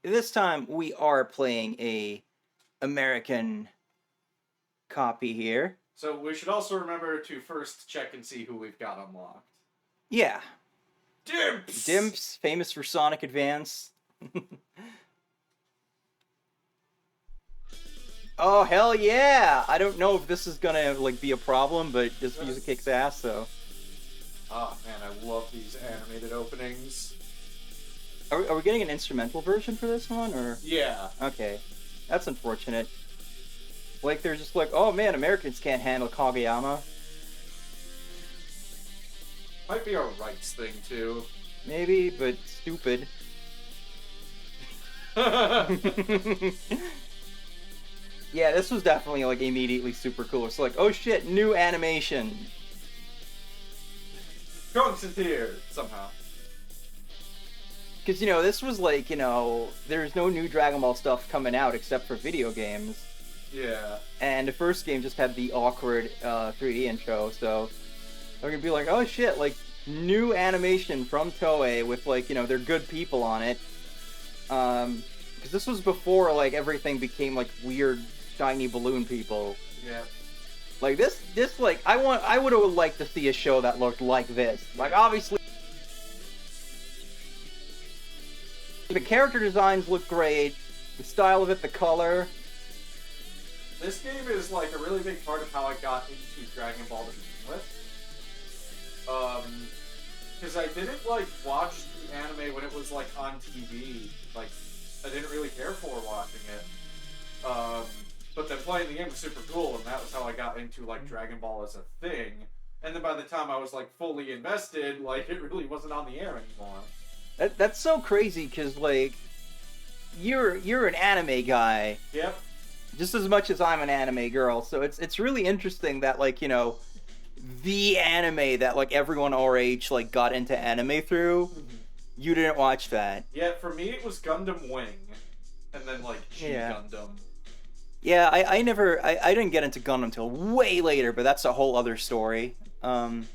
This time we are playing a American copy here. So we should also remember to first check and see who we've got unlocked. Yeah. Dimps! Dimps, famous for Sonic Advance. Oh, hell yeah! I don't know if this is gonna, be a problem, but this music kicks ass, so... Oh, man, I love these animated openings. Are we getting an instrumental version for this one, or...? Yeah. Okay. That's unfortunate. They're just like, oh man, Americans can't handle Kageyama. Might be a rights thing, too. Maybe, but stupid. Yeah, this was definitely, immediately super cool. It's like, oh shit, new animation. Trunks is here, somehow. Because, this was there's no new Dragon Ball stuff coming out except for video games. Yeah. And the first game just had the awkward 3D intro, so they're gonna be like, oh shit, new animation from Toei with, they're good people on it. Because this was before, everything became, weird, shiny balloon people. Yeah. I would have liked to see a show that looked like this. Obviously, the character designs look great, the style of it, the color. This game is, a really big part of how I got into Dragon Ball to begin with. Because I didn't, watch the anime when it was, on TV. I didn't really care for watching it. But then playing the game was super cool, and that was how I got into, Dragon Ball as a thing. And then by the time I was, fully invested, it really wasn't on the air anymore. That's so crazy, because, you're an anime guy. Yep. Just as much as I'm an anime girl, so it's really interesting that, the anime that, everyone our age, got into anime through, you didn't watch that. Yeah, for me it was Gundam Wing. And then, Gundam. Yeah, I didn't get into Gundam until way later, but that's a whole other story. You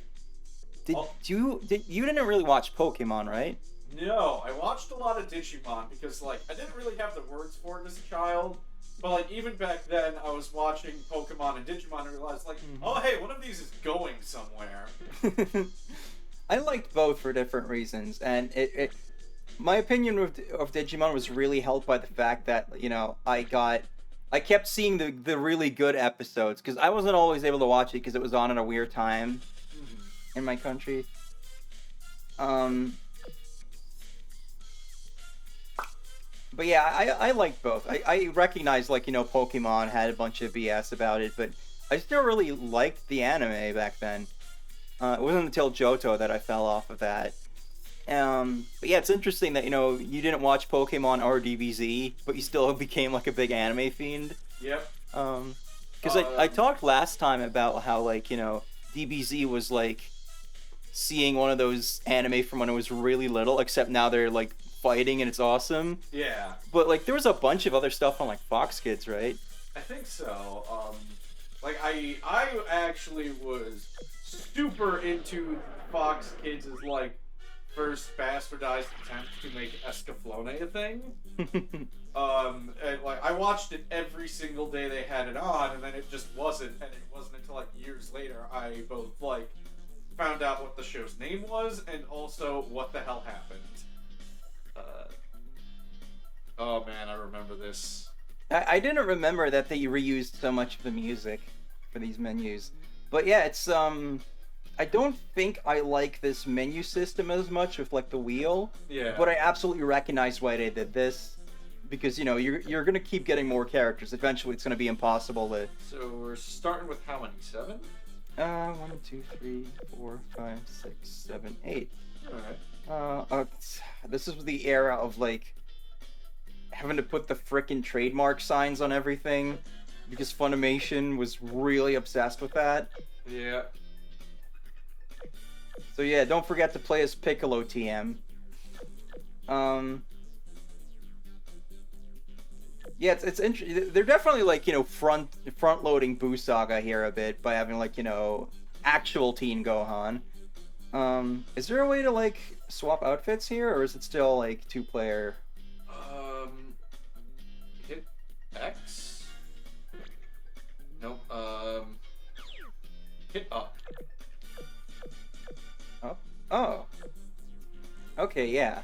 didn't really watch Pokemon, right? No, I watched a lot of Digimon because, I didn't really have the words for it as a child. But, even back then, I was watching Pokemon and Digimon and realized, oh, hey, one of these is going somewhere. I liked both for different reasons, and my opinion of Digimon was really helped by the fact that, I kept seeing the really good episodes, because I wasn't always able to watch it because it was on at a weird time in my country. But yeah, I liked both. I recognized, Pokemon had a bunch of BS about it, but I still really liked the anime back then. It wasn't until Johto that I fell off of that. But yeah, it's interesting that, you didn't watch Pokemon or DBZ, but you still became, a big anime fiend. Yep. Because I talked last time about how, DBZ was, seeing one of those anime from when I was really little, except now they're, fighting and it's awesome. Yeah. But, there was a bunch of other stuff on, Fox Kids, right? I think so. I actually was super into Fox Kids' first bastardized attempt to make Escaflowne a thing. And I watched it every single day they had it on, and then it just wasn't. And it wasn't until years later I both found out what the show's name was and also what the hell happened. Oh man, I remember this. I didn't remember that they reused so much of the music for these menus. But yeah, it's I don't think I like this menu system as much with the wheel. Yeah. But I absolutely recognize why they did this. Because you're gonna keep getting more characters. Eventually it's gonna be impossible to. So we're starting with how many? 7? 1, 2, 3, 4, 5, 6, 7, 8. Alright. This is the era of having to put the frickin' trademark signs on everything because Funimation was really obsessed with that. Yeah. So yeah, don't forget to play as Piccolo TM. Yeah, it's interesting. They're definitely front loading Boo Saga here a bit by having actual Teen Gohan. Is there a way to swap outfits here, or is it still 2-player? Okay, yeah.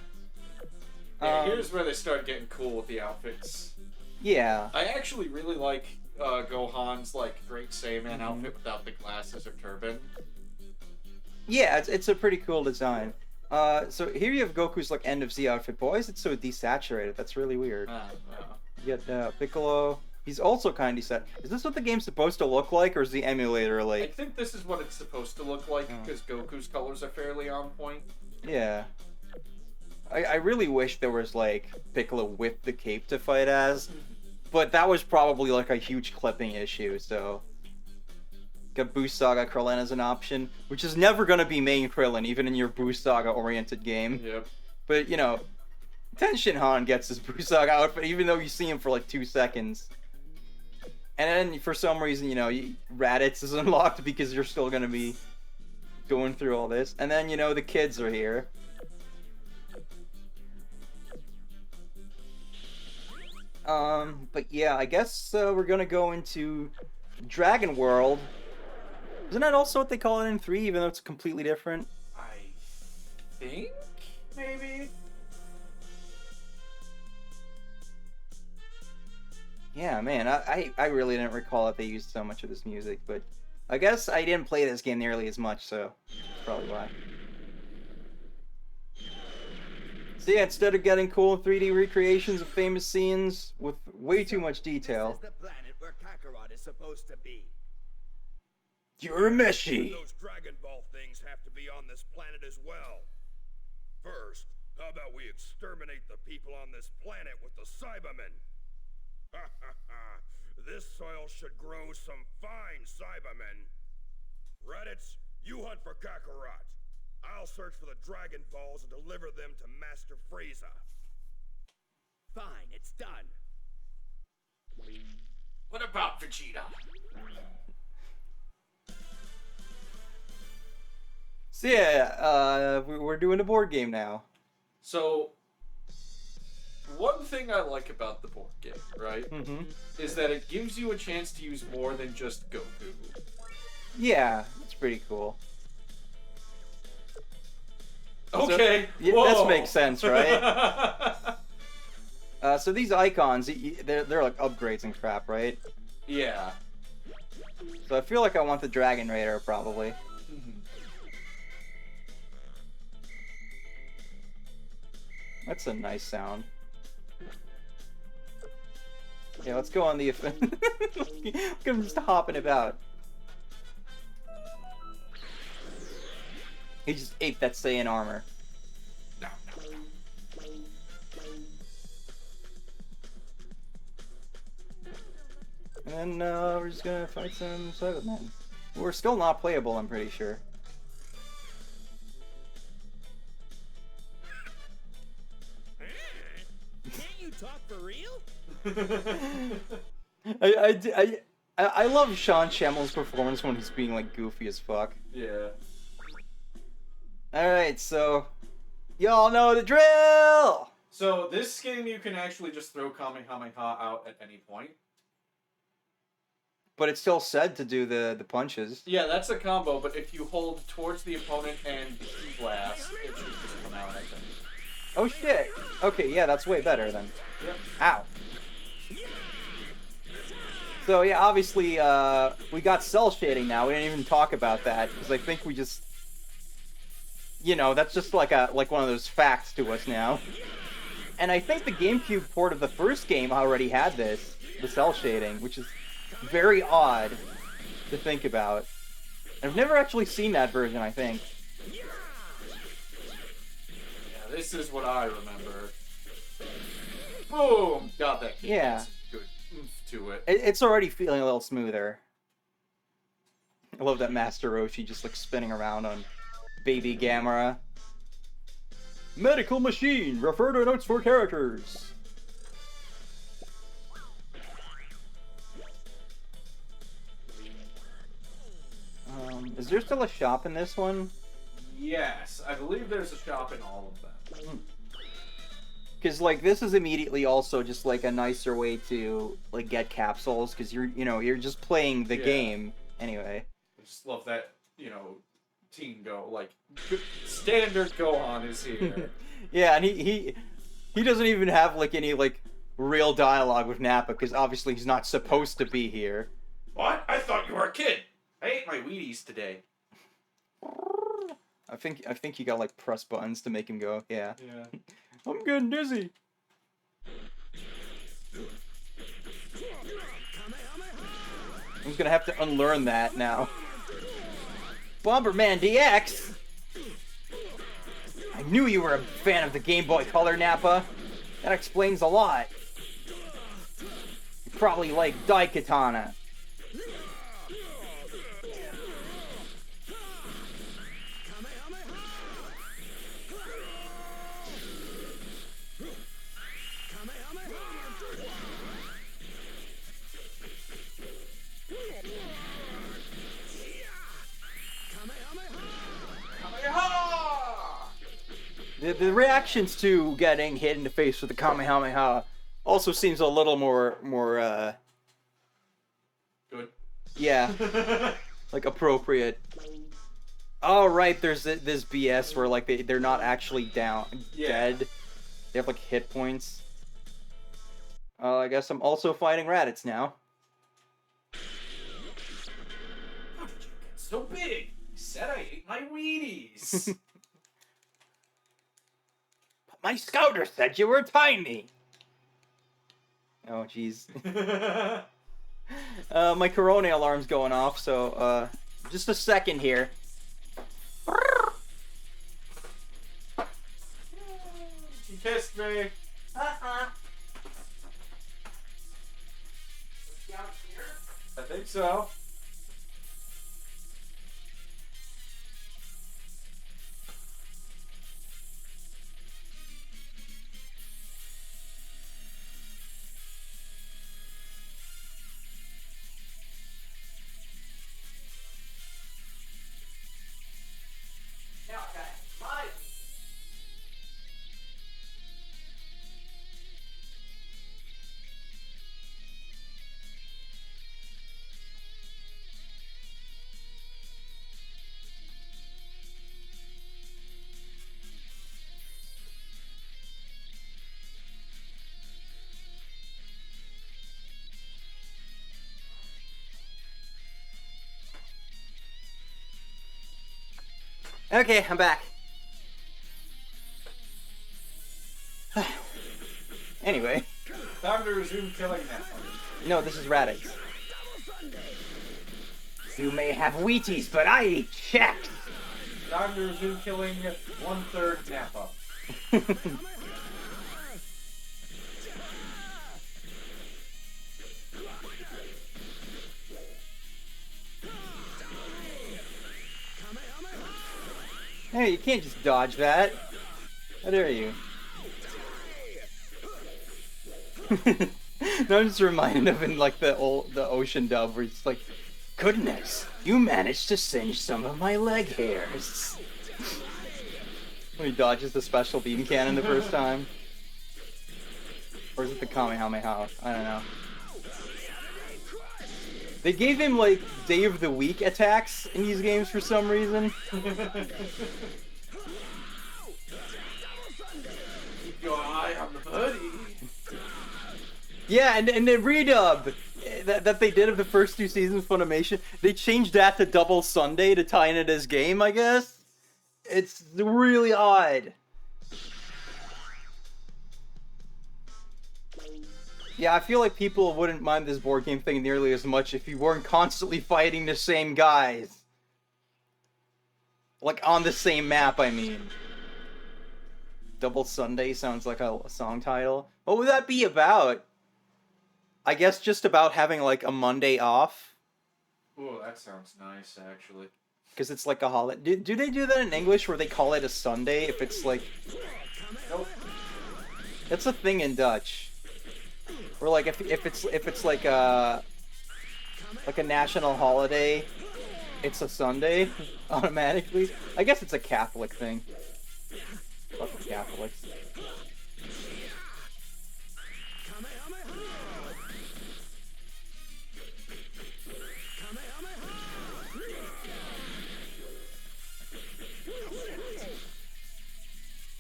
Yeah, here's where they start getting cool with the outfits. Yeah. I actually really like Gohan's like Great Saiyaman outfit without the glasses or turban. Yeah, it's a pretty cool design. So here you have Goku's like end of Z outfit. But why is it so desaturated? That's really weird. You got Piccolo. He's also kind of desat. Is this what the game's supposed to look like, or is the emulator I like? think this is what it's supposed to look like because Goku's colors are fairly on point. Yeah. I really wish there was like Piccolo with the cape to fight as, but that was probably like a huge clipping issue. So got Boost Saga Krillin as an option, which is never gonna be main Krillin, even in your Boost Saga oriented game. Yep. But you know, Tenshin Han gets his Boost Saga outfit, even though you see him for like 2 seconds. And then for some reason, you know, Raditz is unlocked because you're still gonna be going through all this. And then you know the kids are here. But yeah, I guess we're gonna go into Dragon World. Isn't that also what they call it in 3, even though it's completely different? I think maybe. Yeah, man, I really didn't recall that they used so much of this music, but I guess I didn't play this game nearly as much, so that's probably why. So yeah, instead of getting cool 3D recreations of famous scenes with way too much detail. This is the planet where Kakarot is supposed to be. You're a Meshi! Those Dragon Ball things have to be on this planet as well. First, how about we exterminate the people on this planet with the Cybermen? Ha ha ha! This soil should grow some fine Cybermen. Raditz, you hunt for Kakarot. I'll search for the Dragon Balls and deliver them to Master Frieza. Fine, it's done. What about Vegeta? So yeah, we're doing a board game now. So, one thing I like about the board game, right, is that it gives you a chance to use more than just Goku. Yeah, it's pretty cool. Okay. So, yeah, this makes sense, right? So these icons, they're like upgrades and crap, right? Yeah. So I feel like I want the Dragon Raider, probably. That's a nice sound. Yeah, let's go on the Look at him just hopping about. He just ate that Saiyan armor. No. And then we're just gonna fight some Cybermen. We're still not playable, I'm pretty sure. Can't you talk for real? I love Sean Schemmel's performance when he's being like goofy as fuck. Yeah. Alright, so y'all know the drill! So this game you can actually just throw Kamehameha out at any point. But it's still said to do the punches. Yeah, that's a combo, but if you hold towards the opponent and blast, it should just come out, I think. Oh shit! Okay, yeah, that's way better then. Yep. Ow. So yeah, obviously, we got cell shading now. We didn't even talk about that, because I think we just... You know, that's just like one of those facts to us now. And I think the GameCube port of the first game already had this, the cell shading, which is very odd to think about. I've never actually seen that version, I think. Yeah, this is what I remember. Boom! Got that. Yeah. That's good oomph to it. It's already feeling a little smoother. I love that Master Roshi just like spinning around on Baby Gamera. Medical machine! Refer to notes for characters! Is there still a shop in this one? Yes, I believe there's a shop in all of them. Because like this is immediately also just like a nicer way to like get capsules, because you're just playing the game anyway. I just love that, Teen Go, like standard Gohan is here. Yeah, and he doesn't even have like any like real dialogue with Nappa because obviously he's not supposed to be here. What? I thought you were a kid. I ate my Wheaties today. I think you got like press buttons to make him go. Yeah. Yeah. I'm getting dizzy. I'm gonna have to unlearn that now. Bomberman DX. I knew you were a fan of the Game Boy Color, Nappa. That explains a lot. You probably like Daikatana. The reactions to getting hit in the face with the Kamehameha also seems a little more Good. yeah, like appropriate. Oh right, there's this BS where like they're not actually dead. They have like hit points. I guess I'm also fighting Raditz now. How did you get so big? You said I ate my Wheaties. My scouter said you were tiny. Oh jeez. My Corona alarm's going off, so just a second here. He kissed me. I think so. Okay, I'm back. Anyway. Time to resume killing Nappa. No, this is Raditz. You may have Wheaties, but I eat Chex. Time to resume killing 1/3 Nappa. Hey, you can't just dodge that. How dare you? No, I'm just reminded of in like the ocean dub where it's like, goodness, you managed to singe some of my leg hairs. When he dodges the special beam cannon the first time. Or is it the Kamehameha? I don't know. They gave him like Day of the Week attacks in these games for some reason. Keep your eye on the buddy. Yeah, and the redub that they did of the first two seasons of Funimation, they changed that to Double Sunday to tie in it as game, I guess. It's really odd. Yeah, I feel like people wouldn't mind this board game thing nearly as much if you weren't constantly fighting the same guys. Like, on the same map, I mean. Double Sunday sounds like a song title. What would that be about? I guess just about having, like, a Monday off. Oh, that sounds nice, actually. Because it's like a holiday. Do they do that in English where they call it a Sunday if it's like... Nope. That's a thing in Dutch. Or like if it's like a national holiday, it's a Sunday automatically. I guess it's a Catholic thing. Fuck the Catholics.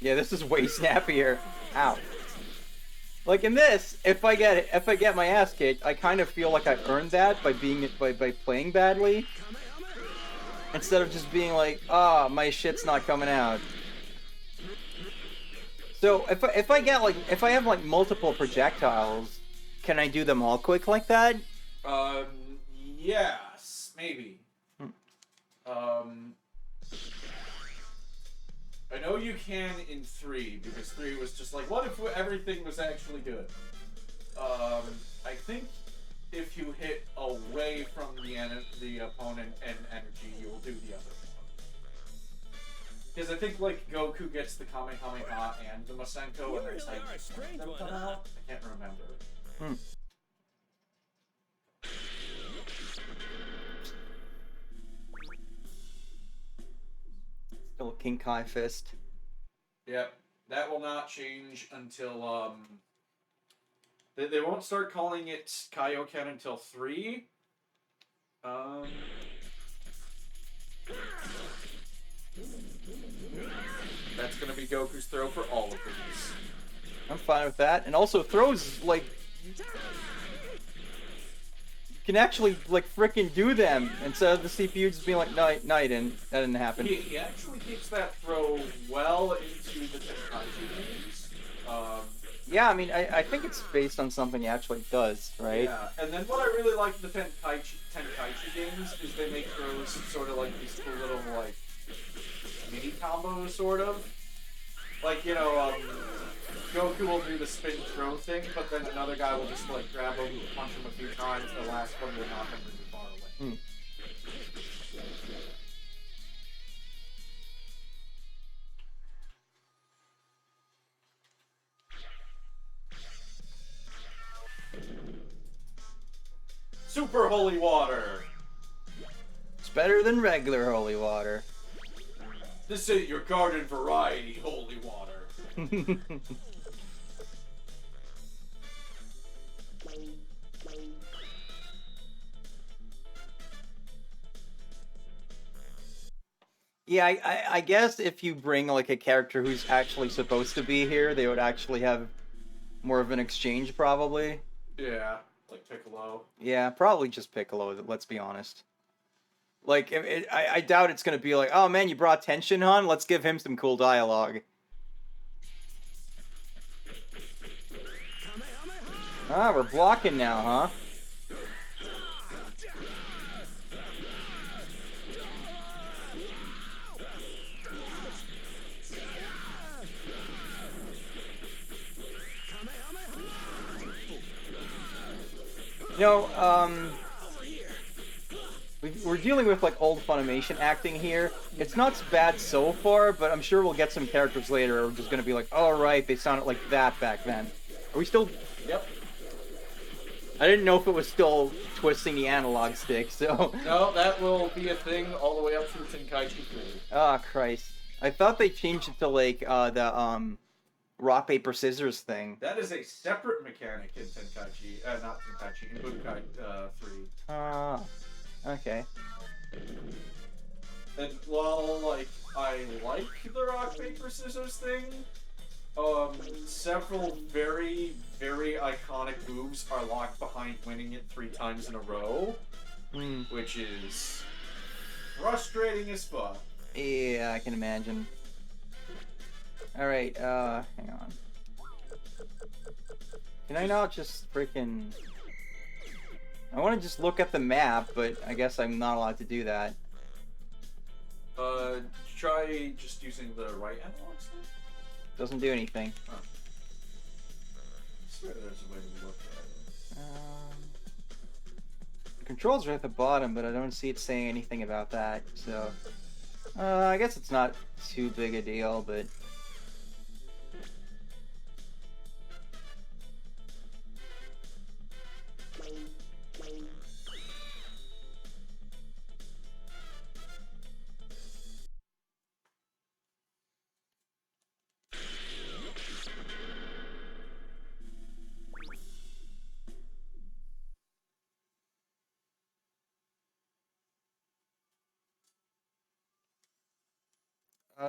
Yeah, this is way snappier. Ow. Like in this, if I get my ass kicked, I kind of feel like I earned that by playing badly, instead of just being like, ah, my shit's not coming out. So if I have like multiple projectiles, can I do them all quick like that? Yes, maybe. I know you can in 3, because 3 was just like, what if everything was actually good? I think if you hit away from the opponent and energy, you will do the other one. Because I think, like, Goku gets the Kamehameha and the Masenko, and that's how you them come out. I can't remember. Still King Kai fist. Yep, that will not change until, They won't start calling it Kaioken until 3. That's gonna be Goku's throw for all of these. I'm fine with that. And also throws, like, you can actually, like, frickin' do them instead of the CPU just being like, night, and that didn't happen. He actually keeps that throw well into the Tenkaichi games. Yeah, I mean, I think it's based on something he actually does, right? Yeah, and then what I really like the Tenkaichi games is they make throws sort of like these cool little, like, mini combos, sort of. Like, you know, Goku will do the spin throw thing, but then another guy will just, like, grab him, punch him a few times, the last one will knock him really far away. Super Holy Water! It's better than regular holy water. This ain't your garden variety holy water. Yeah, I guess if you bring, like, a character who's actually supposed to be here, they would actually have more of an exchange, probably. Yeah, like Piccolo. Yeah, probably just Piccolo, let's be honest. Like, I doubt it's gonna be like, oh man, you brought Tenshin Han? Let's give him some cool dialogue. Ah, we're blocking now, huh? You know, we're dealing with, like, old Funimation acting here. It's not bad so far, but I'm sure we'll get some characters later who are just gonna be like, oh right, they sounded like that back then. Are we still... Yep. I didn't know if it was still twisting the analog stick, so... No, that will be a thing all the way up through Tenkaichi 3. Ah, Christ. I thought they changed it to, like, the, rock, paper, scissors thing. That is a separate mechanic in Tenkaichi, not Tenkaichi, in Budokai 3. Ah, okay. And while, like, I like the rock, paper, scissors thing, several very, very iconic moves are locked behind winning it 3 times in a row, which is frustrating as fuck. Yeah, I can imagine. Alright, hang on. Can I not just freaking... I want to just look at the map, but I guess I'm not allowed to do that. Try just using the right analog stick? Doesn't do anything. Oh. I swear there's a way to look at it. The controls are at the bottom, but I don't see it saying anything about that, so... I guess it's not too big a deal, but...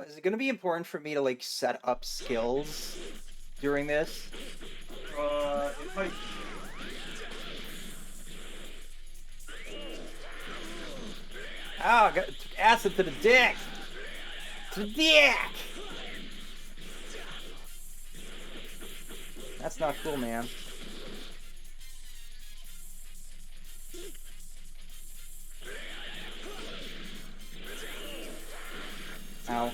Is it going to be important for me to like set up skills during this? It might. Ah, got acid to the dick! To the dick! That's not cool, man. Ow.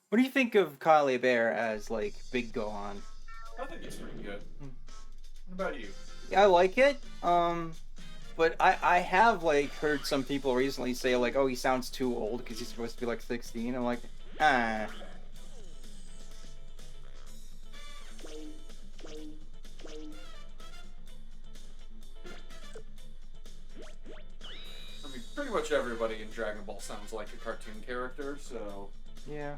What do you think of Kyle Bear as, like, Big Gohan? I think it's pretty good. What about you? Yeah, I like it. But I have, like, heard some people recently say, like, oh, he sounds too old because he's supposed to be, like, 16. I'm like, ah. I mean, pretty much everybody in Dragon Ball sounds like a cartoon character, so... Yeah.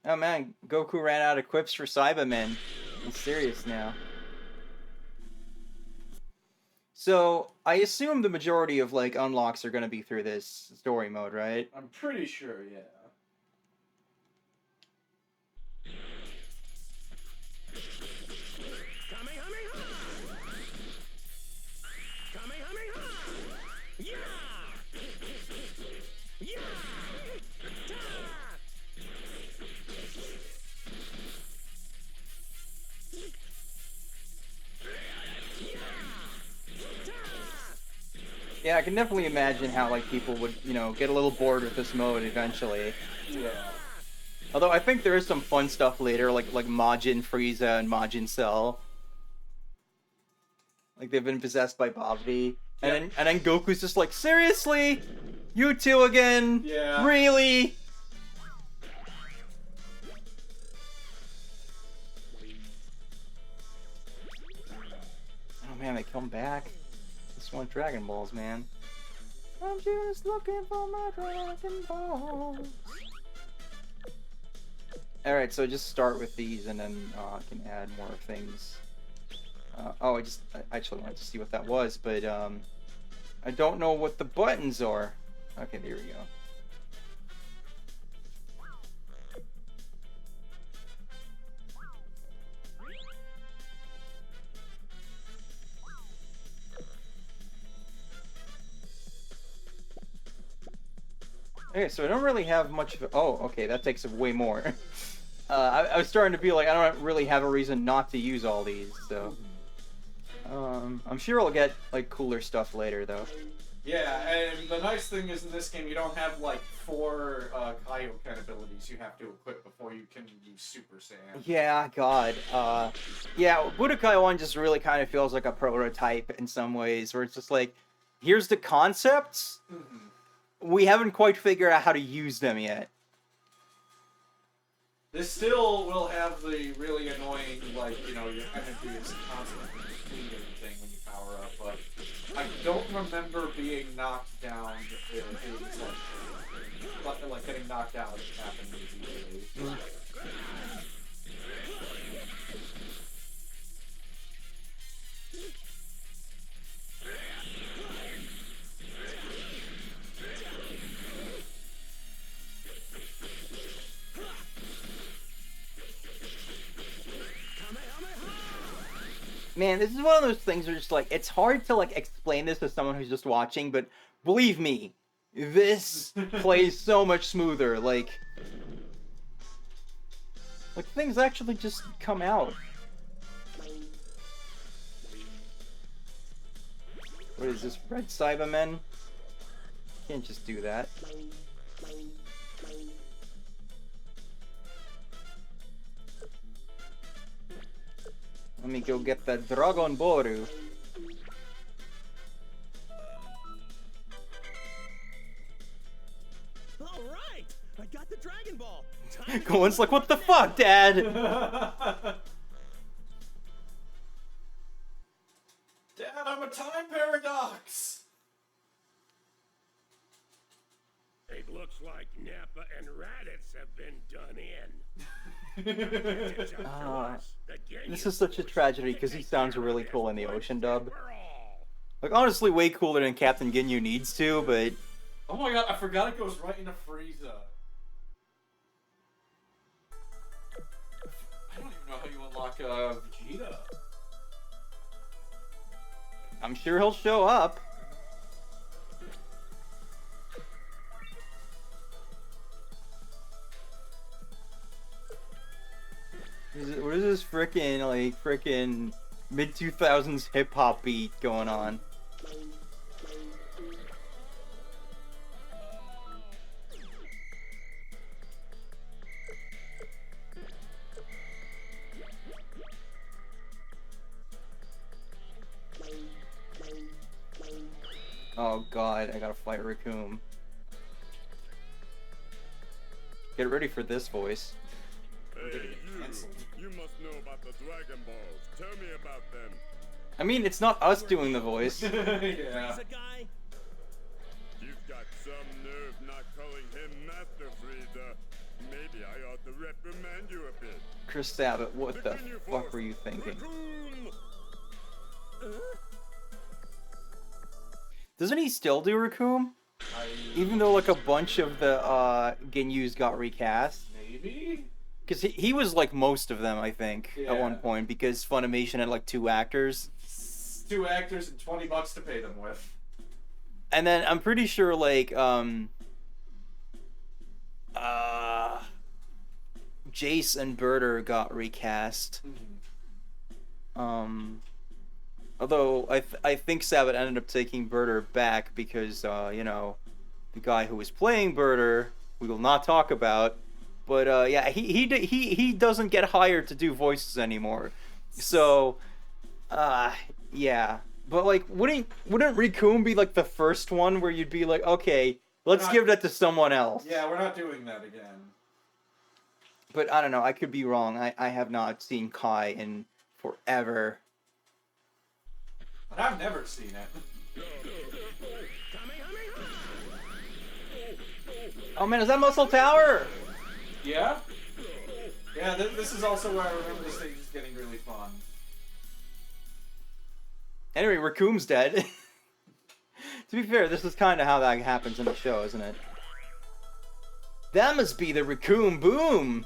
Oh, man, Goku ran out of quips for Cybermen. I'm serious now. So, I assume the majority of, like, unlocks are going to be through this story mode, right? I'm pretty sure, yeah. Yeah, I can definitely imagine how, like, people would, you know, get a little bored with this mode eventually. Yeah. Although I think there is some fun stuff later, like Majin Frieza and Majin Cell. Like, they've been possessed by Babidi. And then Goku's just like, seriously? You two again? Yeah. Really? Oh man, they come back. Just want Dragon Balls, man. I'm just looking for my Dragon Balls. Alright, so just start with these and then I can add more things. I actually wanted to see what that was, but I don't know what the buttons are. Okay, there we go. Okay, so I don't really have much of... Oh, okay, that takes way more. I was starting to be like, I don't really have a reason not to use all these, so... I'm sure I'll get, like, cooler stuff later, though. Yeah, and the nice thing is in this game, you don't have, like, 4 Kaioken abilities you have to equip before you can use Super Saiyan. Yeah, God. Yeah, Budokai 1 just really kind of feels like a prototype in some ways, where it's just like, here's the concepts, we haven't quite figured out how to use them yet. This still will have the really annoying, like, you know, your energy is constantly depleting thing when you power up, but I don't remember being knocked down. It was like getting knocked out happened easily. Man, this is one of those things where just like, it's hard to like explain this to someone who's just watching, but believe me, this plays so much smoother. Like things actually just come out. What is this, Red Cybermen? Can't just do that. Let me go get the Dragon Boru. All right, I got the Dragon Ball. Gohan's like, what the fuck, Dad? Dad, I'm a time paradox. Looks like Nappa and Raditz have been done in. This is such a tragedy because he sounds really cool in the ocean dub. Like, honestly, way cooler than Captain Ginyu needs to, but... Oh my god, I forgot it goes right into Frieza. I don't even know how you unlock Vegeta. I'm sure he'll show up. What is this frickin' mid-2000s hip-hop beat going on? Oh god, I gotta fight Raccoon. Get ready for this voice. Hey, you must know about the Dragon Balls. Tell me about them. I mean, it's not us doing the voice. Yeah. Frieza guy? You've got some nerve not calling him Master Frieza. Maybe I ought to reprimand you a bit. Chris Sabat, what the fuck were you thinking? Doesn't he still do Raccoon? Even though like a bunch of the Ginyus got recast? Maybe? Because he was like most of them, I think, at one Yeah. point, because Funimation had like 2 actors. 2 actors and $20 to pay them with. And then I'm pretty sure like Jace and Birder got recast. Although I think Sabat ended up taking Birder back because you know, the guy who was playing Birder, we will not talk about, but yeah, he doesn't get hired to do voices anymore. So yeah. But like wouldn't Raccoon be like the first one where you'd be like, okay, let's give that to someone else? Yeah, we're not doing that again. But I don't know, I could be wrong. I have not seen Kai in forever. But I've never seen it. Oh man, is that Muscle Tower? Yeah? Yeah, this is also where I remember the stage is getting really fun. Anyway, Raccoon's dead. To be fair, this is kind of how that happens in the show, isn't it? That must be the Raccoon Boom!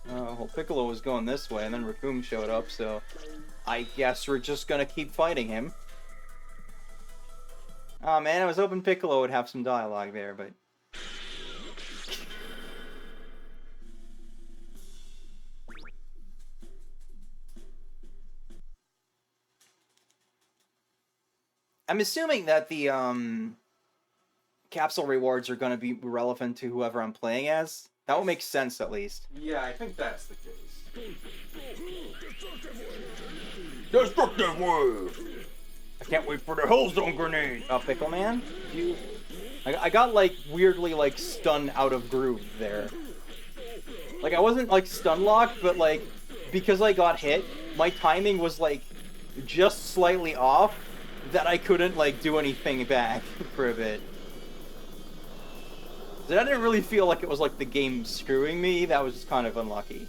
Well, Piccolo was going this way, and then Raccoon showed up, so I guess we're just gonna keep fighting him. Oh man, I was hoping Piccolo would have some dialogue there, but... I'm assuming that the capsule rewards are going to be relevant to whoever I'm playing as. That would make sense, at least. Yeah, I think that's the case. Destructive Wave! I can't wait for the Hellzone Grenade! Oh, Pickle Man? I got, like, weirdly, like, stunned out of groove there. Like, I wasn't, like, stun locked, but, like, because I got hit, my timing was, like, just slightly off, that I couldn't, like, do anything back for a bit. I didn't really feel like it was, like, the game screwing me. That was just kind of unlucky.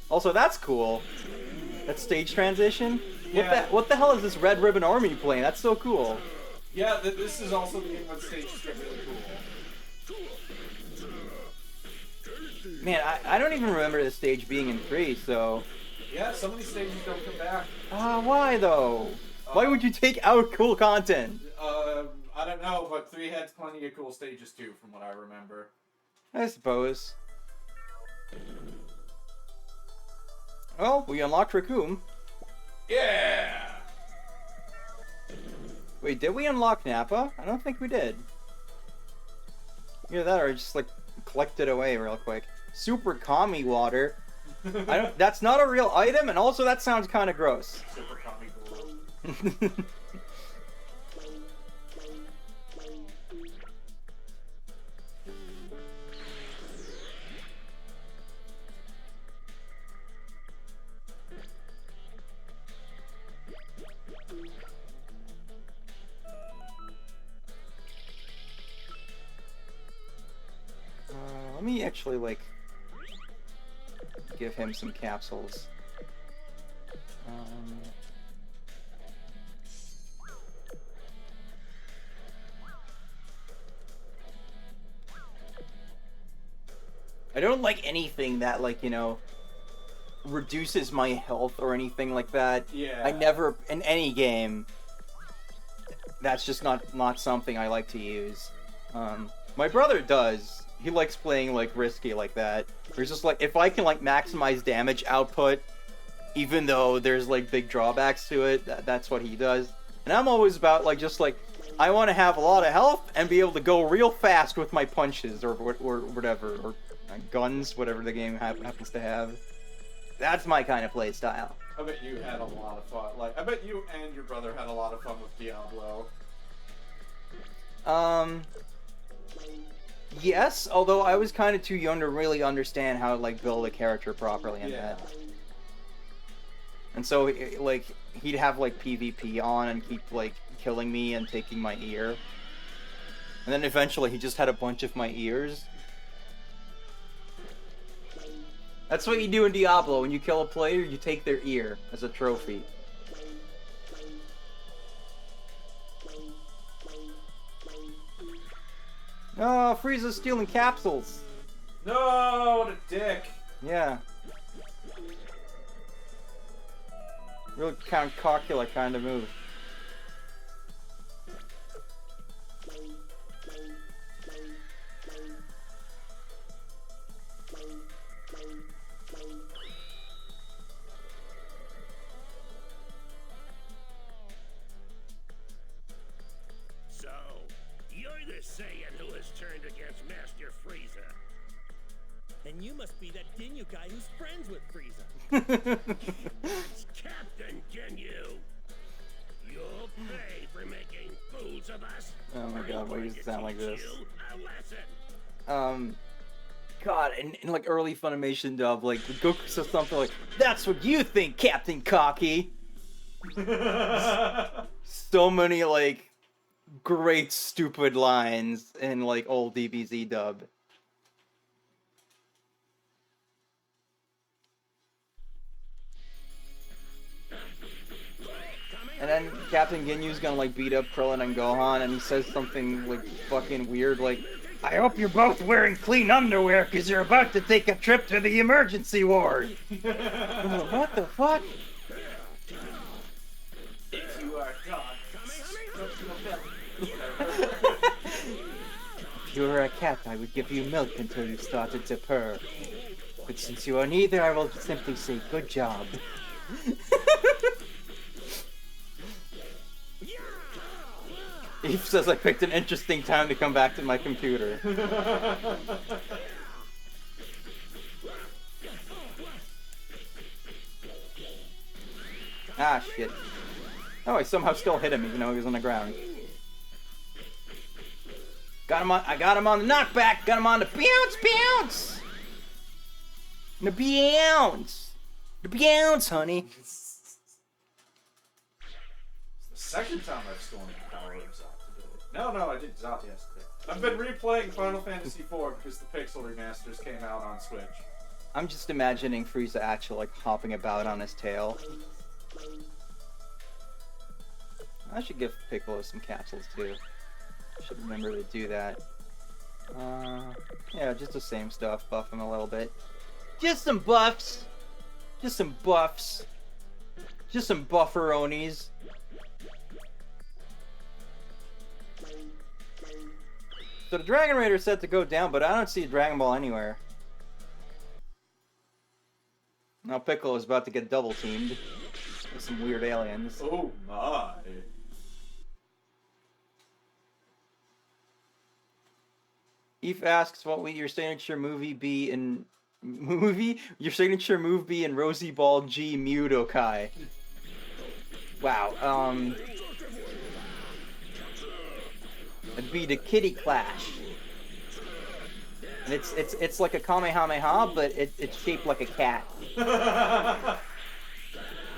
Also, that's cool. That stage transition? Yeah. What the hell is this Red Ribbon Army playing? That's so cool. Yeah, this is also the game when stages get really cool. Man, I don't even remember the stage being in 3, so... Yeah, some of these stages don't come back. Why, though? Why would you take out cool content? I don't know, but 3 had plenty of cool stages too, from what I remember. I suppose. Well, we unlocked Raccoon. Yeah! Wait, did we unlock Nappa? I don't think we did. Either that or just, like, collect it away real quick. Super Kami Water. That's not a real item, and also that sounds kind of gross. Super comical. Let me actually, like, give him some capsules. I don't like anything that, like, you know, reduces my health or anything like that. Yeah. I never, in any game, that's just not something I like to use. My brother does. He likes playing, like, risky like that. Where he's just like, if I can, like, maximize damage output, even though there's, like, big drawbacks to it, that's what he does. And I'm always about, like, just, like, I want to have a lot of health and be able to go real fast with my punches or whatever, or guns, whatever the game happens to have. That's my kind of play style. I bet you had a lot of fun. Like, I bet you and your brother had a lot of fun with Diablo. Yes, although I was kind of too young to really understand how to, like, build a character properly in that. And so, like, he'd have, like, PvP on and keep, like, killing me and taking my ear. And then eventually he just had a bunch of my ears. That's what you do in Diablo. When you kill a player, you take their ear as a trophy. Oh, Frieza's stealing capsules. No, what a dick. Yeah. Real Count Chocula kind of move. So, you're the Saiyan who has turned against Master Frieza. And you must be that Ginyu guy who's friends with Frieza. It's Captain Ginyu. You'll pay for making fools of us. Oh my god, why does it sound like this? You a lesson. God, in like early Funimation dub, like Goku says something like, "That's what you think, Captain Cocky." So many like great stupid lines in like old DBZ dub. And then Captain Ginyu's gonna like beat up Krillin and Gohan, and he says something like fucking weird, like, "I hope you're both wearing clean underwear, cause you're about to take a trip to the emergency ward." What the fuck? If you are God, If you were a cat, I would give you milk until you started to purr. But since you are neither, I will simply say good job. Eve says I picked an interesting time to come back to my computer. Ah, shit. Oh, I somehow still hit him even though he was on the ground. Got him on, I got him on the knockback, got him on the bounce! The bounce! The bounce, honey. It's the second time I've stolen the power of Zot today. No, I did Zot yesterday. I've been replaying Final Fantasy IV because the Pixel remasters came out on Switch. I'm just imagining Frieza actually like hopping about on his tail. I should give Piccolo some capsules too. Should remember to do that. Yeah, just the same stuff. Buff him a little bit. Just some buffs. Just some buffs. Just some bufferonies. So the Dragon Raider is set to go down, but I don't see a Dragon Ball anywhere. Now Piccolo is about to get double teamed with some weird aliens. Oh my. Eve asks, "What will your signature movie be in Your signature move be in Rosie Ball G Budokai?" Wow. It'd be the Kitty Clash. And it's like a Kamehameha, but it's shaped like a cat.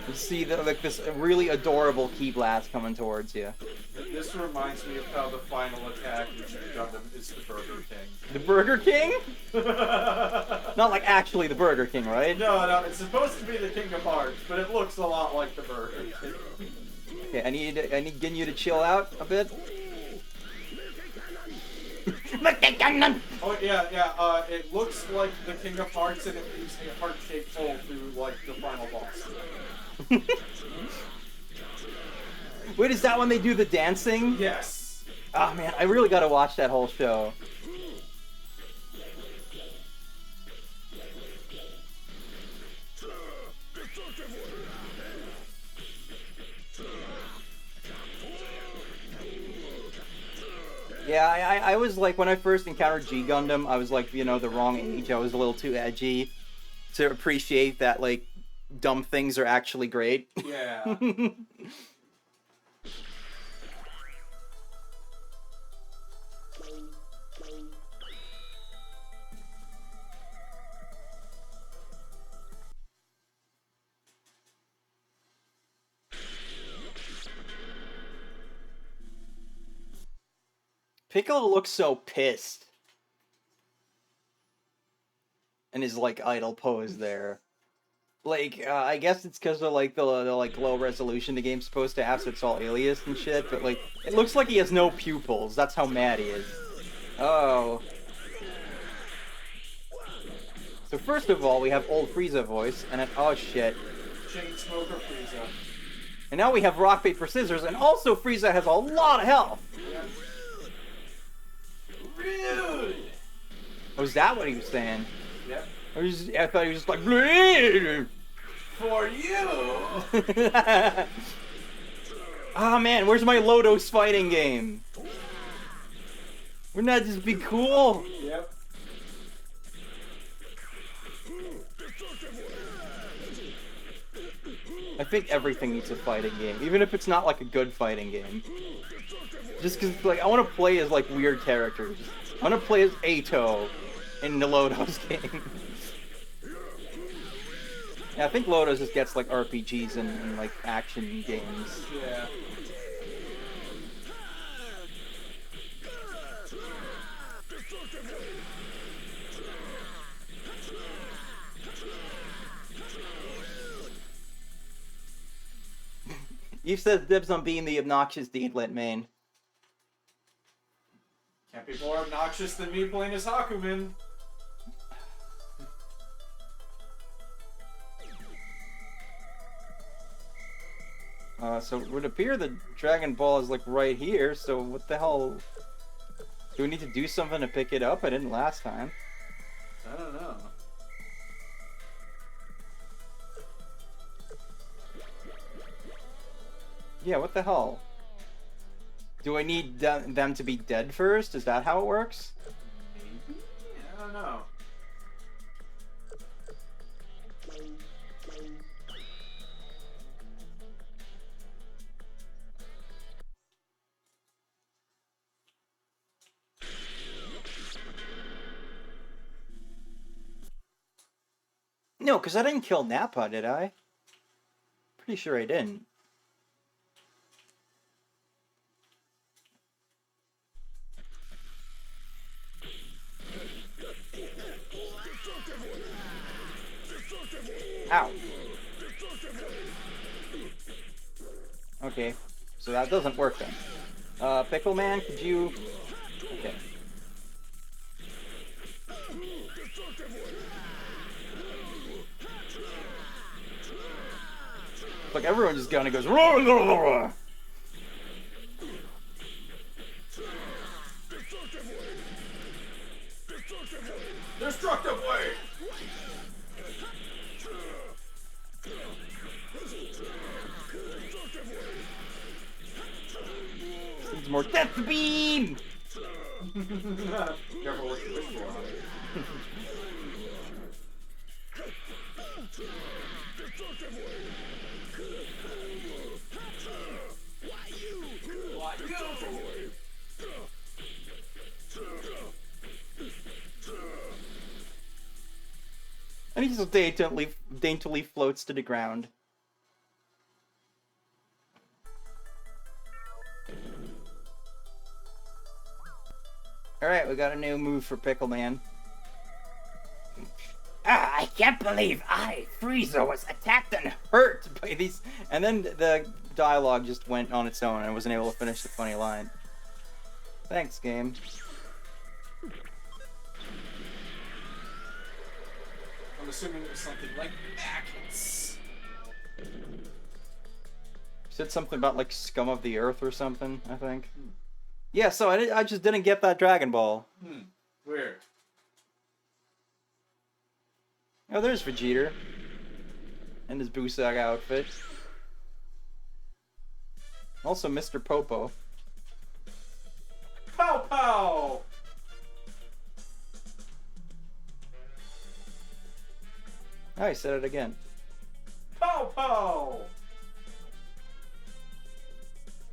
You see like this really adorable Key Blast coming towards you. This reminds me of how the final attack in Shin Gundam is the Burger King. The Burger King? No, Not like actually the Burger King, right? no, it's supposed to be the King of Hearts, but it looks a lot like the Burger King. Okay, I need Ginyu to chill out a bit. Oh yeah, it looks like the King of Hearts, and it leaves a heart-shaped hole through like the final boss. Wait, is that when they do the dancing? Yes. Oh man, I really gotta watch that whole show. Yeah, I was like, when I first encountered G Gundam, I was like, you know, the wrong age. I was a little too edgy to appreciate that, like, dumb things are actually great. Yeah. Piccolo looks so pissed. And his, like, idle pose there. Like, I guess it's because of, like, the like, low resolution the game's supposed to have, so it's all aliased and shit, but, like, it looks like he has no pupils. That's how mad he is. Oh. So first of all, we have old Frieza voice, and then, oh shit. Chainsmoker Frieza. And now we have rock, paper, scissors, and also Frieza has a lot of health! Yeah. Rude! Was that what he was saying? Yep. I thought he was just like, bleed! For you! Ah man, where's my Lodos fighting game? Wouldn't that just be cool? Yep. I think everything needs a fighting game, even if it's not like a good fighting game. Just because, like, I want to play as, like, weird characters. I want to play as Ato in the Lodos game. Yeah, I think Lodos just gets, like, RPGs and like, action games. Yeah. You said dibs on being the obnoxious Deedlit main. Can't be more obnoxious than me playing as Hakumen. So it would appear the Dragon Ball is, like, right here, so what the hell? Do we need to do something to pick it up? I didn't last time. I don't know. Yeah, what the hell? Do I need them to be dead first? Is that how it works? Maybe? I don't know. No, because I didn't kill Nappa, did I? Pretty sure I didn't. Ow. Okay, so that doesn't work then. Pickle Man, could you... Okay. Like, everyone just kind of goes... "Roar, roar, roar." Destructive Wave! Needs more Death Beam! Careful what you wish for, honey. And he just daintily floats to the ground. Alright, we got a new move for Pickle Man. I can't believe Frieza, was attacked and Hurt by these. And then the dialogue just went on its own and I wasn't able to finish the funny line. Thanks, game. I'm assuming it was something like maggots. Said something about like scum of the earth or something, I think. Yeah, so I just didn't get that Dragon Ball. Weird. Oh, there's Vegeta. And his Busag outfit. Also Mr. Popo. Pow pow! Oh, I said it again. Pow pow!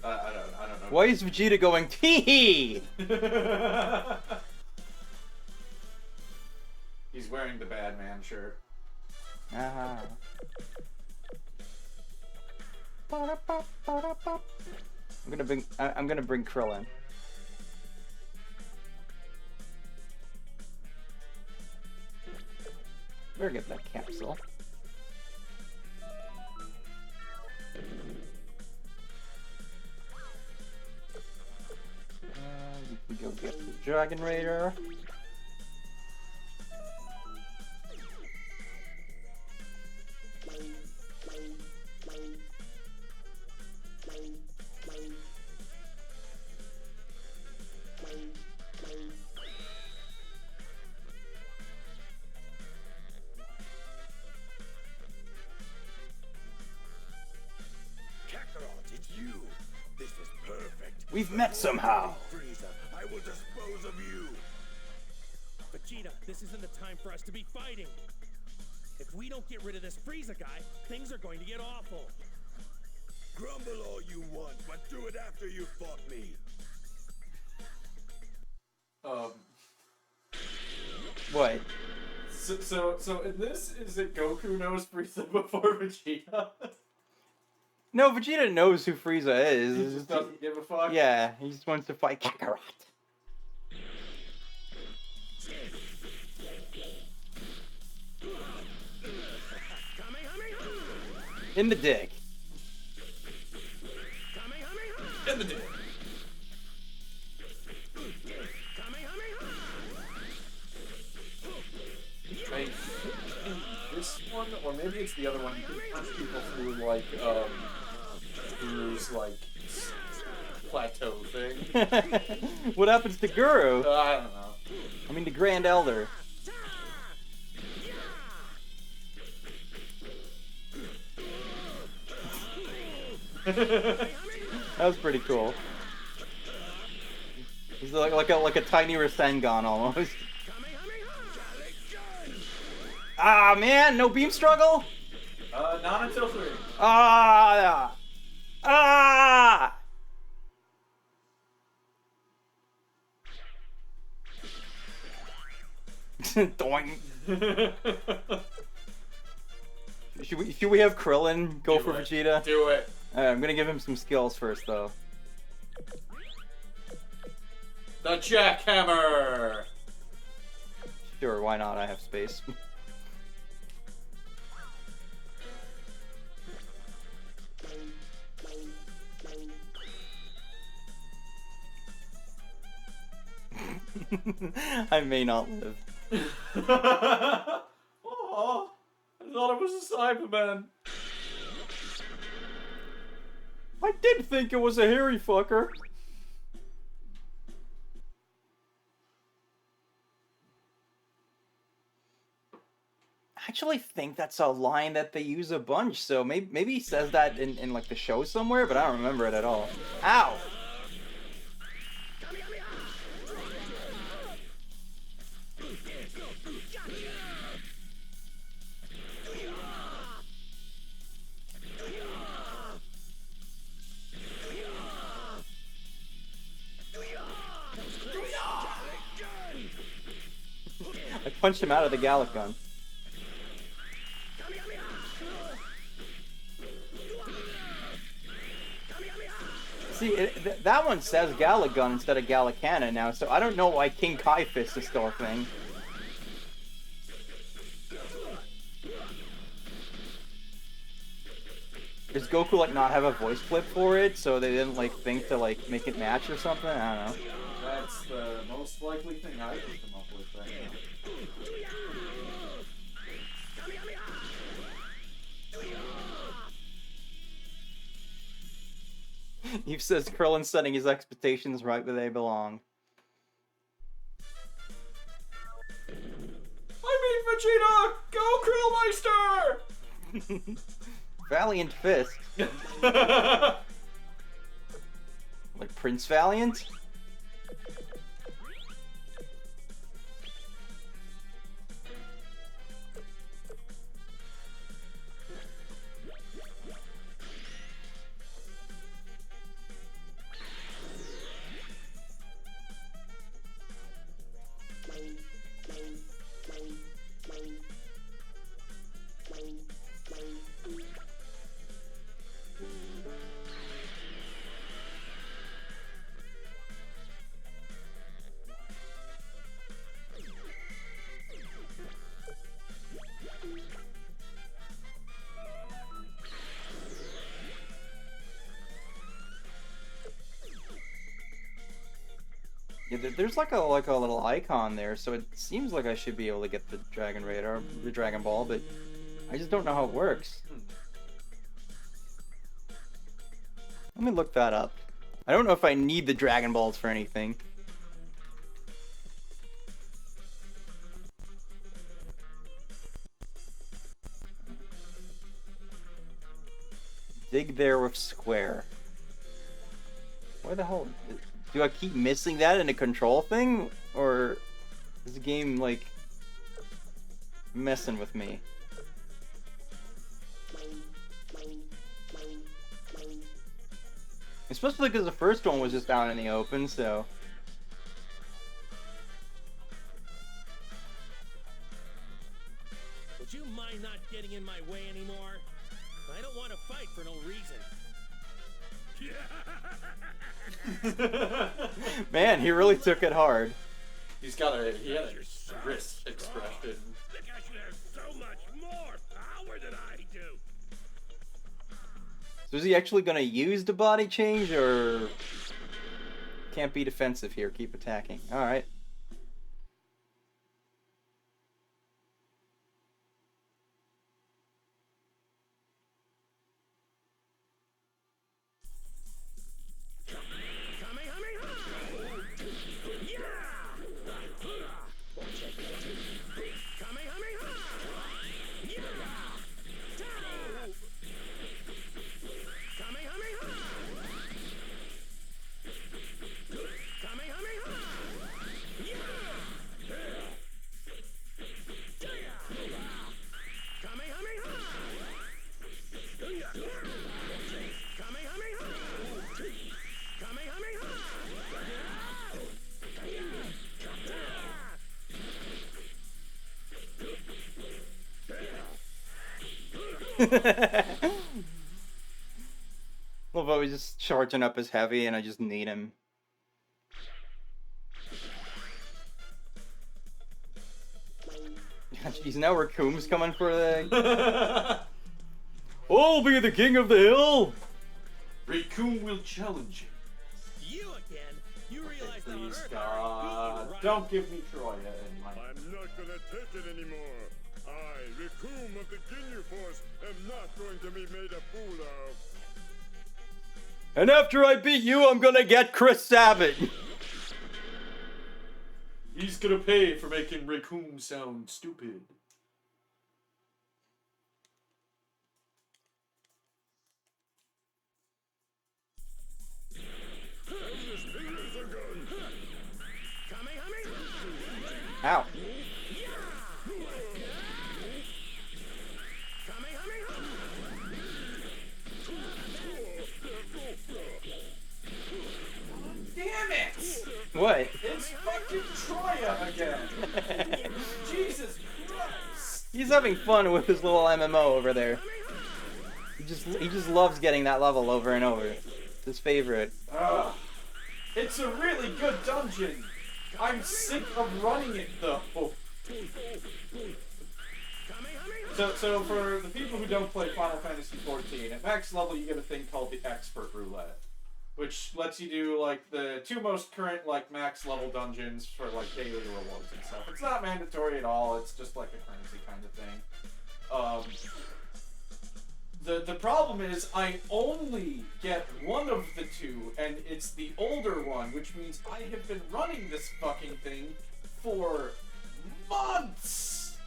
I don't know. Why is Vegeta going tee? He's wearing the bad man shirt. Ah. I'm gonna bring Krillin. Better get that capsule. We can go get the Dragon Raider. Kakarot, it's you. This is perfect. We've met somehow. Frieza, I will dispose of you. Vegeta, this isn't the time for us to be fighting. If we don't get rid of this Frieza guy, things are going to get awful. Grumble all you want, but do it after you fought me. What? So in this, is it Goku knows Frieza before Vegeta? No, Vegeta knows who Frieza is. He just doesn't give a fuck? Yeah, he just wants to fight Kakarot. In the dick. In the dick. Wait, this one, or maybe it's the other one, you can punch people through, like, Guru's, like, plateau thing. What happens to Guru? I don't know. I mean, the Grand Elder. That was pretty cool. He's like a tiny Rasengan almost. Ah man, no beam struggle? Not until 3. Ah! Ah! Doing. Should we have Krillin go for Vegeta? Do it. I'm gonna give him some skills first, though. The jackhammer! Sure, why not? I have space. I may not live. Oh, I thought it was a Cyberman. I did think it was a hairy fucker. I actually think that's a line that they use a bunch, so maybe he says that in like the show somewhere, but I don't remember it at all. Ow! I punched him out of the Gallic gun. See, that one says Galagun instead of Galacana now, so I don't know why King Kai Fist is still a thing. Does Goku like not have a voice clip for it, so they didn't like think to like make it match or something? I don't know. That's the most likely thing I can come up with right now. Eve says Krillin setting his expectations right where they belong. I mean, Vegeta! Go, Krillmeister! Valiant Fist. Like Prince Valiant? Yeah, there's like a little icon there, so it seems like I should be able to get the Dragon Radar, the Dragon Ball, but I just don't know how it works. Let me look that up. I don't know if I need the Dragon Balls for anything. Dig there with square. Where the hell? Do I keep missing that in a control thing? Or is the game, like, messing with me? Especially because the first one was just out in the open, so... Would you mind not getting in my way anymore? I don't want to fight for no reason. Man, he really took it hard. He had a wrist expression. Think I should have so much more power than I do. So is he actually going to use the body change, or can't be defensive here, keep attacking? Alright. Love how he's just charging up his heavy and I just need him. Jeez, now Raccoon's coming for the... I'll be the king of the hill! Raccoon will challenge you. You again? You realize that on Please, Earth, I already beat you, right? don't give me Troya in my... I'm not gonna take it anymore. I, Raccoon of the Ginyu Force, am not going to be made a fool of. And after I beat you, I'm gonna get Chris Sabat! He's gonna pay for making Raccoon sound stupid. Ow. Damn it! What? It's fucking Troya again! Jesus Christ! He's having fun with his little MMO over there. He just loves getting that level over and over. His favorite. It's a really good dungeon. I'm sick of running it though. So for the people who don't play Final Fantasy XIV, at max level you get a thing called the Expert Roulette, which lets you do like the 2 most current like max level dungeons for like daily rewards and stuff. It's not mandatory at all. It's just like a currency kind of thing. The problem is I only get one of the 2, and it's the older one, which means I have been running this fucking thing for months.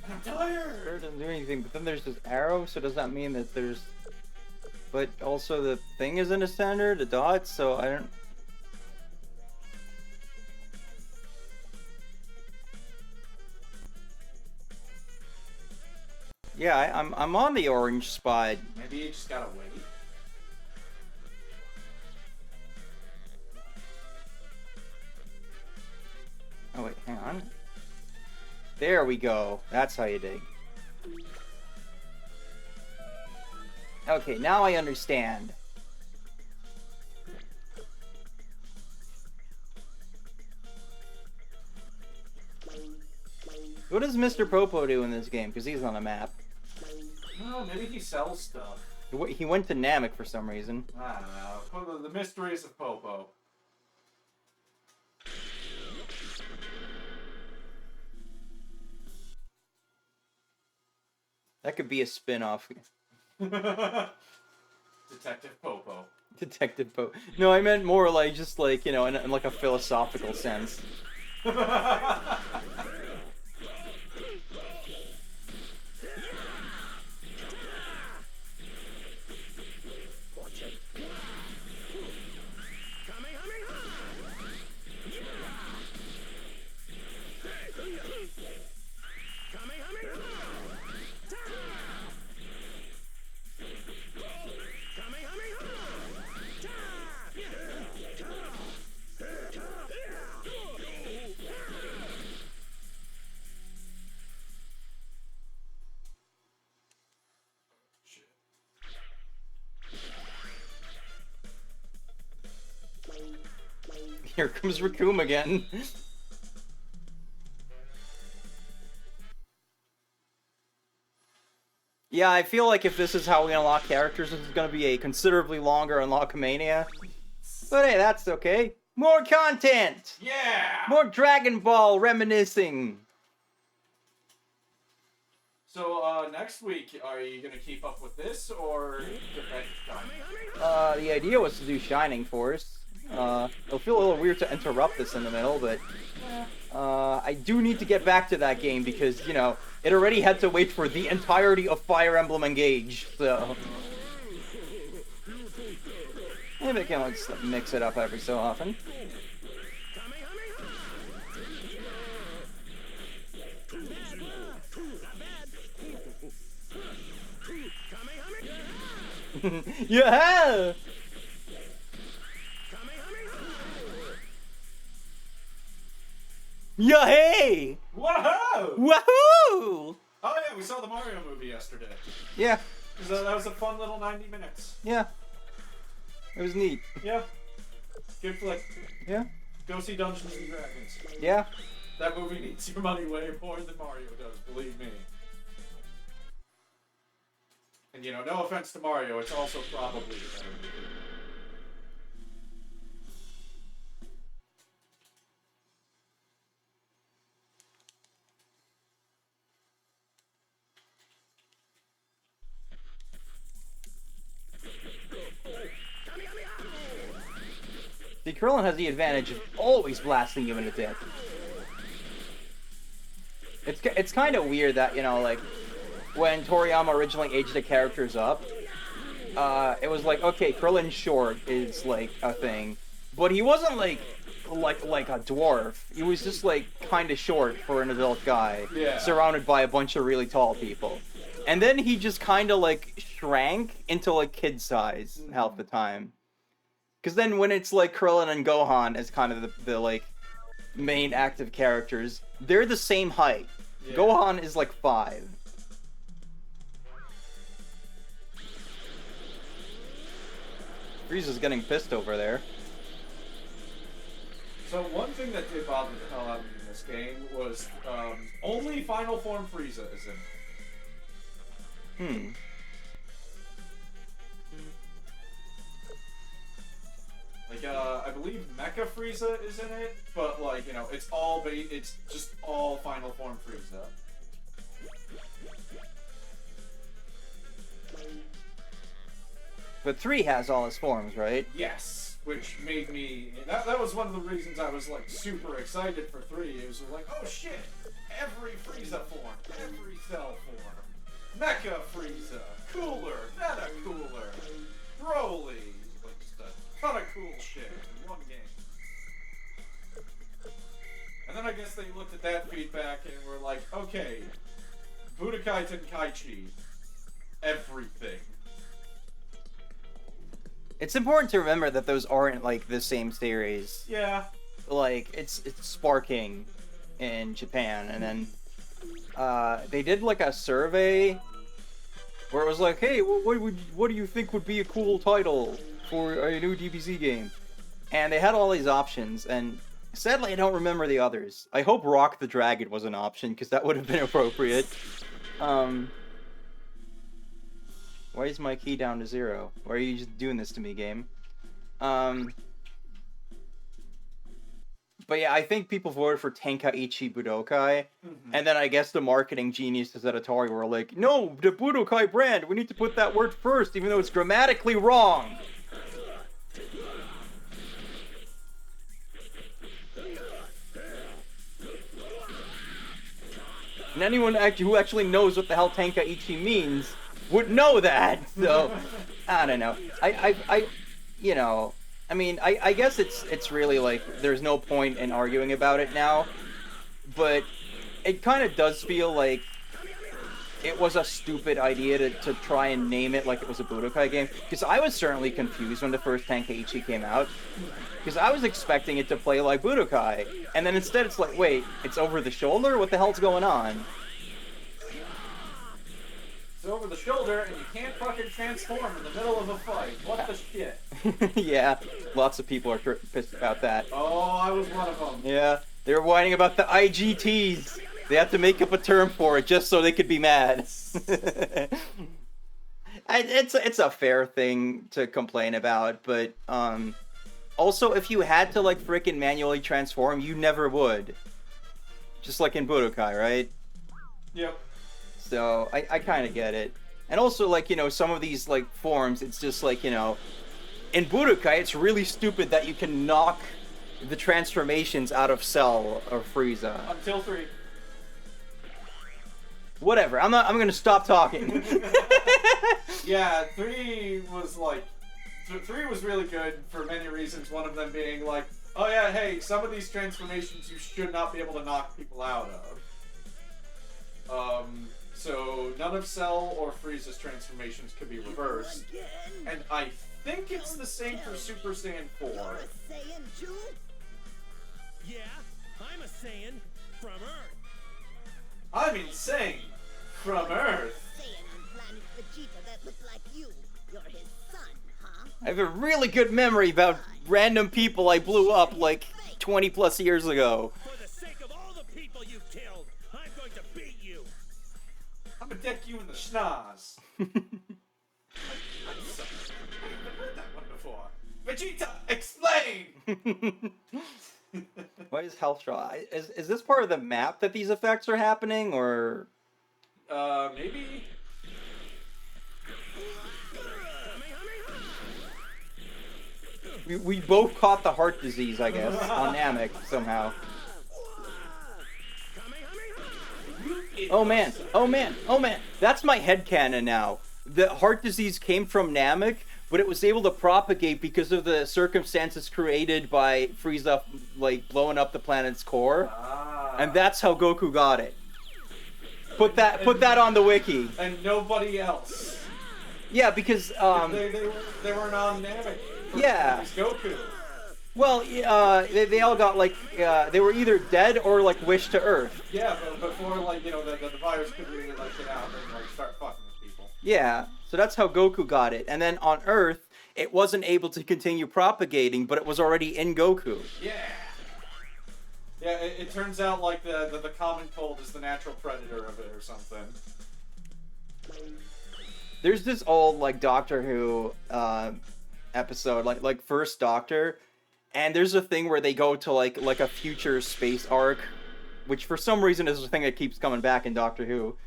And I'm tired. It doesn't do anything, but then there's this arrow, so does that mean that there's... But also the thing isn't a center, the dots, so I don't... Yeah, I'm on the orange spot. Maybe you just gotta wait. Oh wait, hang on. There we go. That's how you dig. Okay, now I understand. What does Mr. Popo do in this game? Because he's on a map. Oh, maybe he sells stuff. He went to Namek for some reason. I don't know. The mysteries of Popo. That could be a spin-off. Detective Popo. Detective Popo. No, I meant more like, just like, you know, in like a philosophical sense. Here comes Raccoon again. Yeah, I feel like if this is how we unlock characters, this is going to be a considerably longer Unlock-a-Mania. But hey, that's okay. More content! Yeah! More Dragon Ball reminiscing! So, next week, are you gonna keep up with this, or get back to time? The idea was to do Shining Force. It'll feel a little weird to interrupt this in the middle, but... I do need to get back to that game because, you know, it already had to wait for the entirety of Fire Emblem Engage, so... Maybe I can just mix it up every so often. Yeah! Yeah, hey! Whoa! Woohoo! Oh yeah, we saw the Mario movie yesterday. Yeah, That was a fun little 90 minutes. yeah. It was neat. Yeah. Good flick. Yeah, Go see Dungeons and Dragons. yeah. That movie needs your money way more than Mario does, believe me. And you know, no offense to Mario, it's also probably a better movie. See, Krillin has the advantage of always blasting you into death. It's kind of weird that, you know, like, when Toriyama originally aged the characters up, it was like, okay, Krillin short is, like, a thing, but he wasn't, like a dwarf. He was just, like, kind of short for an adult guy, Yeah. surrounded by a bunch of really tall people. And then he just kind of, like, shrank into, like, kid size half the time. Because then when it's, like, Krillin and Gohan as kind of the like, main active characters, they're the same height. Yeah. Gohan is, like, 5. Frieza's getting pissed over there. So one thing that did bother the hell out of me in this game was only Final Form Frieza is in it. Like, I believe Mecha Frieza is in it, but like, you know, it's just all Final Form Frieza. But 3 has all his forms, right? Yes, which made me... That was one of the reasons I was, like, super excited for 3. It was like, oh shit! Every Frieza form, every Cell form, Mecha Frieza, Cooler, Meta Cooler, Broly, like, just a ton of cool shit in one game. And then I guess they looked at that feedback and were like, okay, Budokai Tenkaichi, everything. It's important to remember that those aren't like the same series. Yeah. Like it's sparking in Japan, and then they did like a survey where it was like, hey, what do you think would be a cool title for a new DBZ game? And they had all these options, and sadly I don't remember the others. I hope Rock the Dragon was an option, because that would have been appropriate. Why is my key down to 0? Why are you just doing this to me, game? But yeah, I think people voted for Tenkaichi Budokai, and then I guess the marketing geniuses at Atari were like, no, the Budokai brand, we need to put that word first, even though it's grammatically wrong. And anyone who actually knows what the hell Tenkaichi means would know that. So I don't know. You know, I mean, I guess it's really like there's no point in arguing about it now, but it kind of does feel like it was a stupid idea to try and name it like it was a Budokai game, because I was certainly confused when the first Tenkaichi came out, because I was expecting it to play like Budokai, and then instead it's like, wait, it's over the shoulder? What the hell's going on? It's over the shoulder, and you can't fucking transform in the middle of a fight. What the shit? Yeah, lots of people are pissed about that. Oh, I was one of them. Yeah, they were whining about the IGTs. They have to make up a term for it just so they could be mad. It's a fair thing to complain about, but also if you had to like frickin' manually transform, you never would. Just like in Budokai, right? Yep. So I kind of get it. And also, like, you know, some of these like forms, it's just like, you know, in Budokai it's really stupid that you can knock the transformations out of Cell or Frieza. Until 3. Whatever. I'm gonna stop talking. Yeah, 3 was like... 3 was really good for many reasons, one of them being like, oh yeah, hey, some of these transformations you should not be able to knock people out of. So none of Cell or Frieza's transformations could be reversed. And I think it's the same for Super Saiyan 4. Yeah, I'm a Saiyan from Earth. I'm insane! From Earth! I have a really good memory about random people I blew up like 20 plus years ago. For the sake of all the people you've killed, I'm going to beat you. I'm gonna deck you in the schnoz. I'm sorry. I've heard that one before. Vegeta, explain! Why is Hellstraw? Is this part of the map that these effects are happening, or? Maybe? We both caught the heart disease, I guess, on Namek somehow. Oh man, oh man, oh man. That's my headcanon now. The heart disease came from Namek, but it was able to propagate because of the circumstances created by Frieza, like, blowing up the planet's core. And that's how Goku got it. Put that on the wiki. And nobody else. Yeah, because, They weren't on Namek. Yeah. Goku. Well, they all got, like, they were either dead or, like, wished to Earth. Yeah, but before, like, you know, the virus could really, like, get out and, like, start fucking with people. Yeah, so that's how Goku got it. And then on Earth, it wasn't able to continue propagating, but it was already in Goku. Yeah. Yeah, it turns out like the common cold is the natural predator of it or something. There's this old like Doctor Who episode, like First Doctor, and there's a thing where they go to like a future space arc, which for some reason is a thing that keeps coming back in Doctor Who.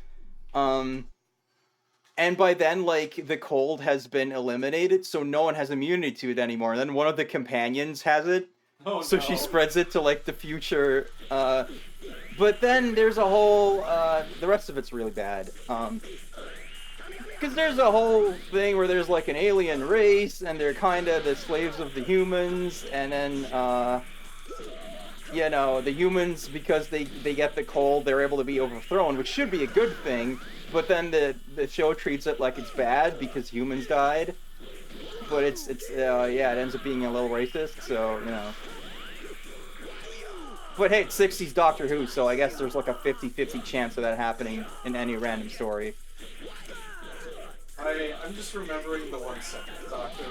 And by then, like, the cold has been eliminated, so no one has immunity to it anymore. And then one of the companions has it, so she spreads it to, like, the future. But then there's a whole... the rest of it's really bad. Because there's a whole thing where there's, like, an alien race, and they're kind of the slaves of the humans, and then, you know, the humans, because they get the cold, they're able to be overthrown, which should be a good thing. But then the show treats it like it's bad because humans died. But yeah, it ends up being a little racist, so, you know. But hey, it's 60s Doctor Who, so I guess there's like a 50-50 chance of that happening in any random story. I'm just remembering the 1 second Doctor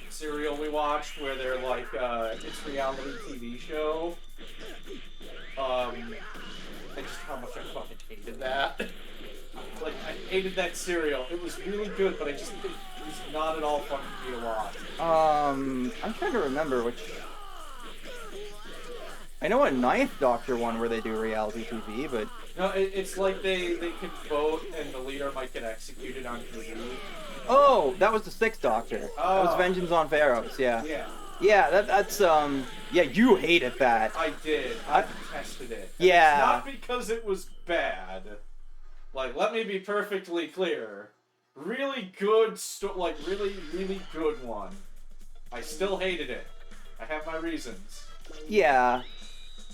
serial we watched where they're like, it's reality TV show. And just how much I fucking hated that. Like, I hated that serial. It was really good, but I just think it was not at all fun for me to watch. I'm trying to remember which... I know a 9th Doctor one where they do reality TV, but... No, it's like they can vote and the leader might get executed on TV. Oh, that was the 6th Doctor. Oh. That was Vengeance on Pharaohs, yeah. Yeah. Yeah, that's, yeah, you hated that. I did. I detested it. And yeah. It's not because it was bad. Like, let me be perfectly clear. Really good, really, really good one. I still hated it. I have my reasons. Yeah.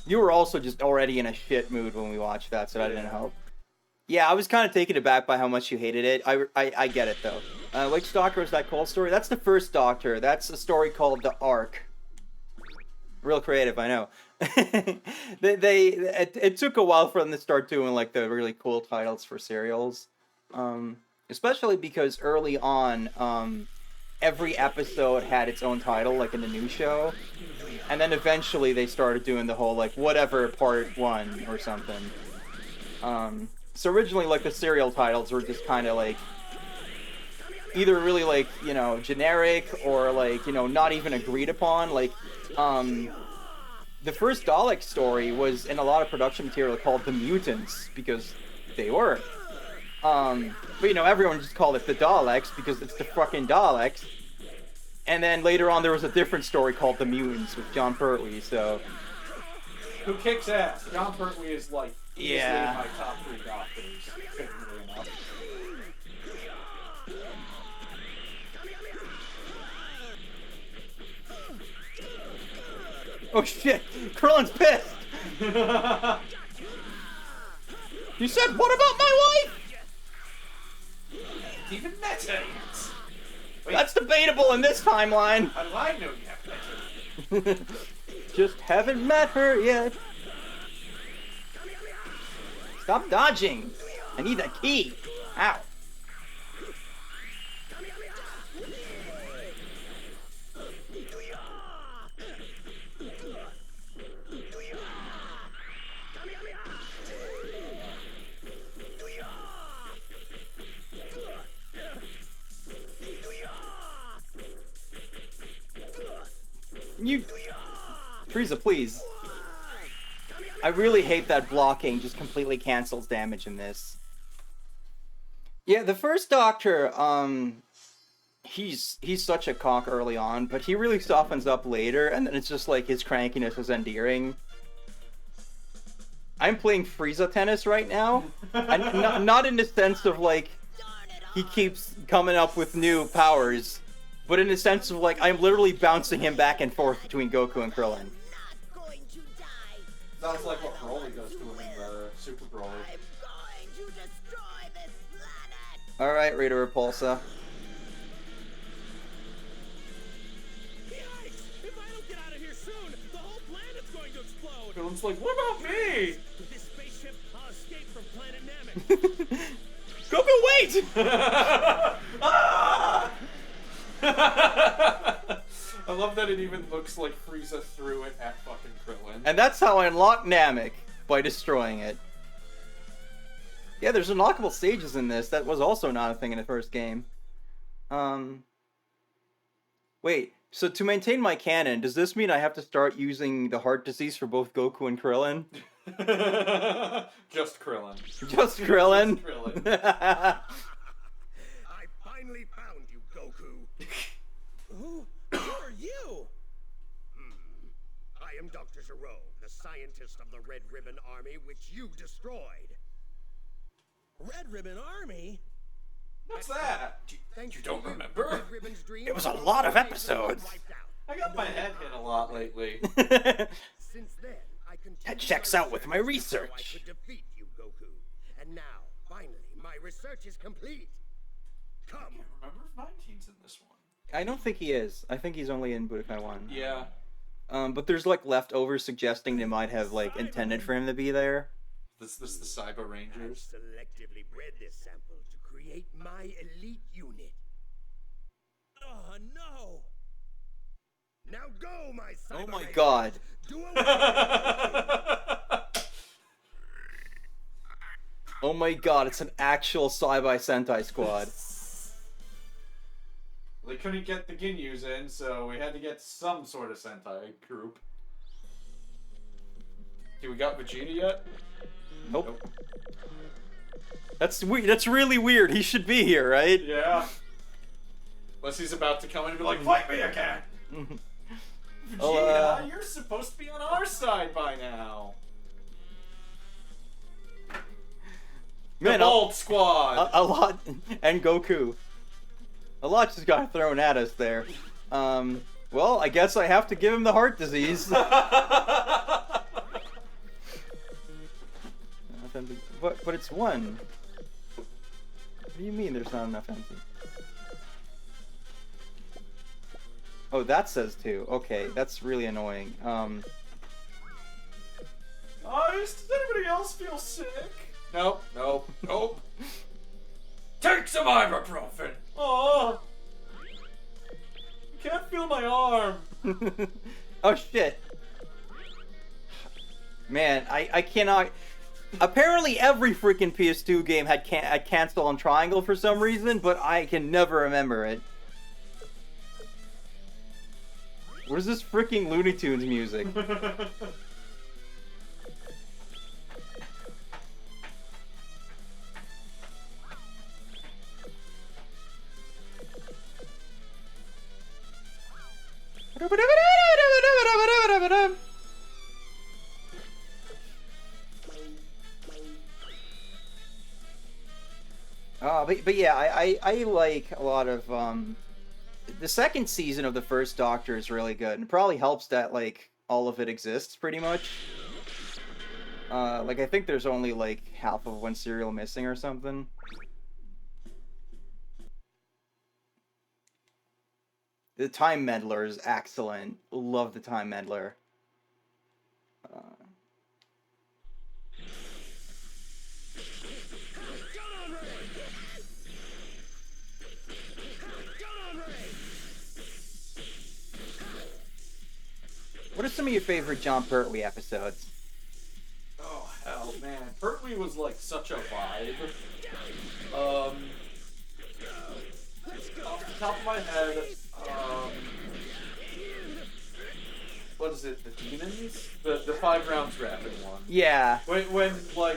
You were also just already in a shit mood when we watched that, so that didn't help. Yeah, I was kind of taken aback by how much you hated it. I get it, though. Which Doctor was that cold story? That's the 1st Doctor. That's a story called The Ark. Real creative, I know. It took a while for them to start doing like the really cool titles for serials, especially because early on, every episode had its own title, like in the new show, and then eventually they started doing the whole like whatever part 1 or something. So originally, like the serial titles were just kind of like either really like, you know, generic or like, you know, not even agreed upon. Like the first Dalek story was in a lot of production material called The Mutants, because they were. But, you know, everyone just called it The Daleks, because it's the fucking Daleks. And then later on there was a different story called The Mutants with John Pertwee, so... Who kicks ass? John Pertwee is, like, easily yeah. my top 3 doctors. Figuratively enough. Oh shit! Krillin's pissed! You said, what about my wife? Even met her yet. Wait, that's debatable in this timeline. how do I know you haven't met her? Just haven't met her yet. Stop dodging. I need that key. Ow. You... Frieza, please. I really hate that blocking just completely cancels damage in this. Yeah, the 1st Doctor, he's such a cock early on, but he really softens up later, and then it's just like his crankiness is endearing. I'm playing Frieza tennis right now, and not in the sense of like he keeps coming up with new powers, but in the sense of like I'm literally bouncing him back and forth between Goku and Krillin. Sounds like what Broly does to him in the Super Broly. Alright, Rita Repulsa. If I don't get out of here soon, the whole planet's going to explode. Krillin's like, what about me? With this spaceship, I'll escape from planet Namek. Goku, wait! Ah! I love that it even looks like Frieza threw it at fucking Krillin. And that's how I unlock Namek, by destroying it. Yeah, there's unlockable stages in this. That was also not a thing in the first game. Wait, so to maintain my canon, does this mean I have to start using the heart disease for both Goku and Krillin? Just Krillin. Just Krillin? Just Krillin. I finally found you, Goku. Who are you? I am Dr. Zero, the scientist of the Red Ribbon Army, which you destroyed. Red Ribbon Army? What's that? Thanks You to don't remember? Red Ribbon's dream, It was a lot of episodes. wiped out. I got my head hit a lot lately. Since then, I continued That checks my out with my so I research. could defeat you, Goku. And now, finally, my research is complete. Come. Remember if 19's in this one? I don't think he is. I think he's only in Budokai 1. Yeah. But there's like leftovers suggesting they might have like intended for him to be there. This the Cyber I Rangers. selectively bred this sample to create my elite unit. Oh, no. Now go, my Oh Cyber my Rangers. god. Do away. Oh my god, it's an actual Saibai Sentai squad. They couldn't get the Ginyus in, so we had to get some sort of Sentai group. Do we got Vegeta yet? Nope. That's weird. That's really weird. He should be here, right? Yeah. Unless he's about to come in and be like, fight me again! Oh, Vegeta, you're supposed to be on our side by now. Man, the Bolt Squad! a lot, and Goku. A lot just got thrown at us there. Well, I guess I have to give him the heart disease. But it's one. What do you mean there's not enough empty? Oh, that says two. Okay, that's really annoying. Does anybody else feel sick? Nope, nope, nope. Take some ibuprofen! Oh, I can't feel my arm. Oh shit. Man, I cannot. Apparently every freaking PS2 game had cancel on triangle for some reason, but I can never remember it. What is this freaking Looney Tunes music? But yeah, I like a lot of the second season of the first Doctor is really good, and it probably helps that like all of it exists pretty much. Like I think there's only like half of one serial missing or something. The Time Meddler is excellent. Love the Time Meddler. What are some of your favorite John Pertwee episodes? Oh, hell, man. Pertwee was like such a vibe. Off the top of my head, what is it? The Demons? The 5 rounds rapid one. Yeah. When like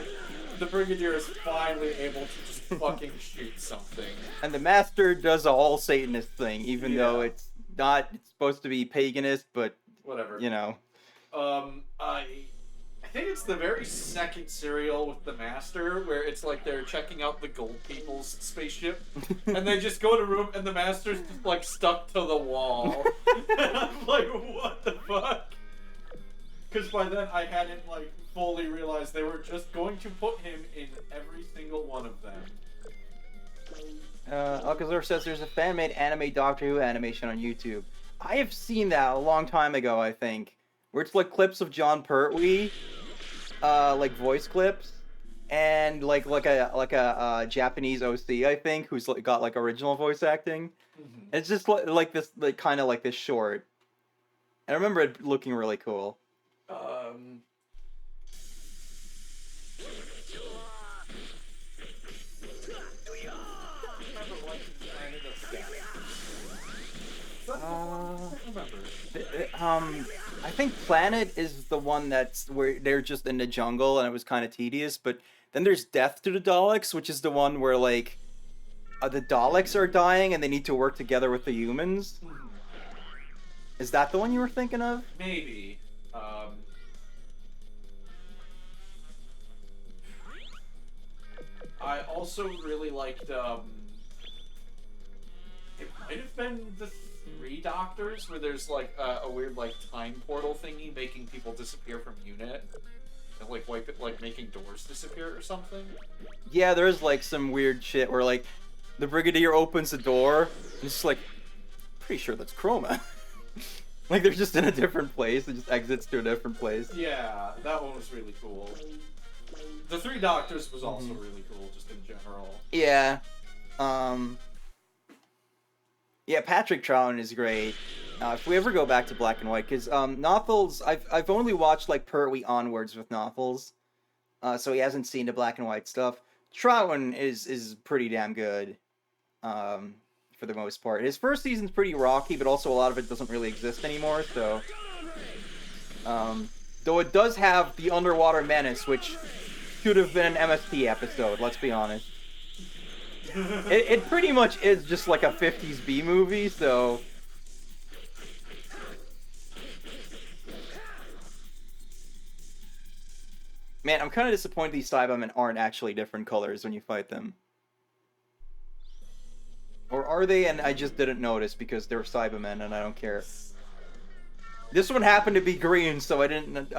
the Brigadier is finally able to just fucking shoot something. And the Master does a whole Satanist thing, even though Yeah. it's not. It's supposed to be paganist, but Whatever. you know. I think it's the very second serial with the Master where it's like they're checking out the Gold People's spaceship, and they just go to room and the Master's just like stuck to the wall. And I'm like, what the fuck? Because by then I hadn't like fully realized they were just going to put him in every single one of them. Alcazar says there's a fan-made anime Doctor Who animation on YouTube. I have seen that a long time ago, I think, where it's like clips of John Pertwee, like voice clips, and like a Japanese OC, I think, who's like, got like original voice acting. It's just like this, like kind of like this short. I remember it looking really cool. I think Planet is the one that's where they're just in the jungle and it was kind of tedious. But then there's Death to the Daleks, which is the one where like the Daleks are dying and they need to work together with the humans. Is that the one you were thinking of? Maybe. I also really liked, it might have been the Three Doctors, where there's, like, a weird, like, time portal thingy making people disappear from unit. And, like, wipe it, like, making doors disappear or something. Yeah, there's, like, some weird shit where, like, the Brigadier opens the door, and it's like, pretty sure that's Chroma. Like, they're just in a different place, it just exits to a different place. Yeah, that one was really cool. The Three Doctors was also really cool, just in general. Yeah. Yeah, Patrick Troughton is great. If we ever go back to black and white, because Nothels, I've only watched like Pertwee onwards with Nothels, so he hasn't seen the black and white stuff. Troughton is pretty damn good, for the most part. His first season's pretty rocky, but also a lot of it doesn't really exist anymore. So, though it does have the Underwater Menace, which should have been an MST episode. Let's be honest. It pretty much is just like a 50s B movie, so... Man, I'm kind of disappointed these Cybermen aren't actually different colors when you fight them. Or are they, and I just didn't notice because they're Cybermen and I don't care. This one happened to be green, so I didn't...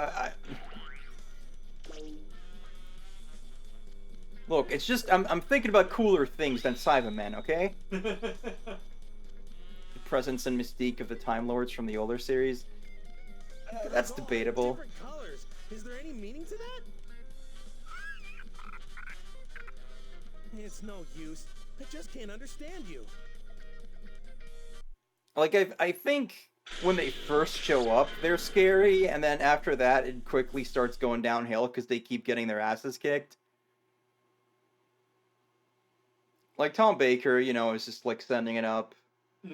Look, it's just, I'm thinking about cooler things than Cybermen, okay? The presence and mystique of the Time Lords from the older series. That's debatable. Different colors. Is there any meaning to that? It's no use. I just can't understand you. Like, I think when they first show up, they're scary, and then after that, it quickly starts going downhill because they keep getting their asses kicked. Like, Tom Baker, you know, is just, like, sending it up. So